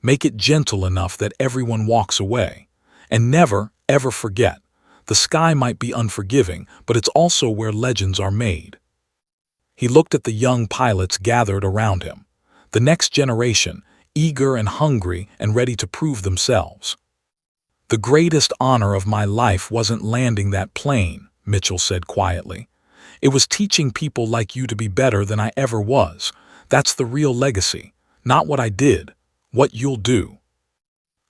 Make it gentle enough that everyone walks away. And never, ever forget, the sky might be unforgiving, but it's also where legends are made. He looked at the young pilots gathered around him. The next generation, eager and hungry and ready to prove themselves. The greatest honor of my life wasn't landing that plane, Mitchell said quietly. It was teaching people like you to be better than I ever was. That's the real legacy, not what I did, what you'll do.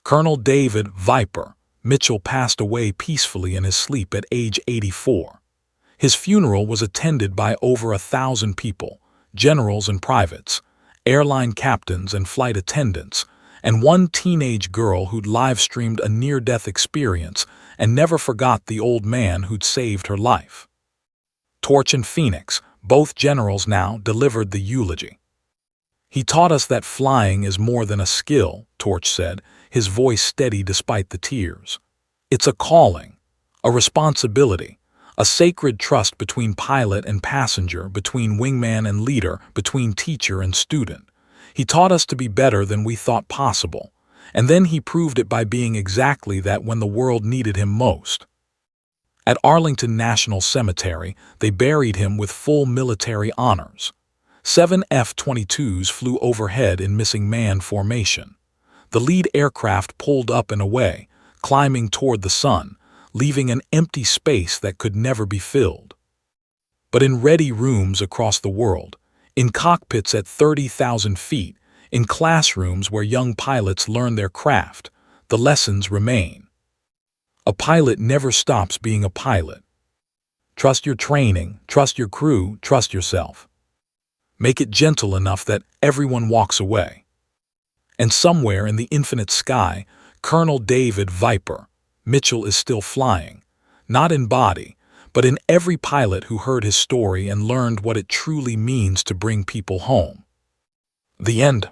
Colonel David Viper Mitchell passed away peacefully in his sleep at age 84. His funeral was attended by over 1,000 people, generals and privates, airline captains and flight attendants, and one teenage girl who'd live-streamed a near-death experience and never forgot the old man who'd saved her life. Torch and Phoenix, both generals now, delivered the eulogy. He taught us that flying is more than a skill, Torch said, his voice steady despite the tears. It's a calling, a responsibility, a sacred trust between pilot and passenger, between wingman and leader, between teacher and student. He taught us to be better than we thought possible, and then he proved it by being exactly that when the world needed him most. At Arlington National Cemetery, they buried him with full military honors. 7 F-22s flew overhead in missing man formation. The lead aircraft pulled up and away, climbing toward the sun, leaving an empty space that could never be filled. but in ready rooms across the world, in cockpits at 30,000 feet, in classrooms where young pilots learn their craft, the lessons remain. A pilot never stops being a pilot. Trust your training, trust your crew, trust yourself. Make it gentle enough that everyone walks away. And somewhere in the infinite sky, Colonel David Viper Mitchell is still flying, not in body, but in every pilot who heard his story and learned what it truly means to bring people home. The end.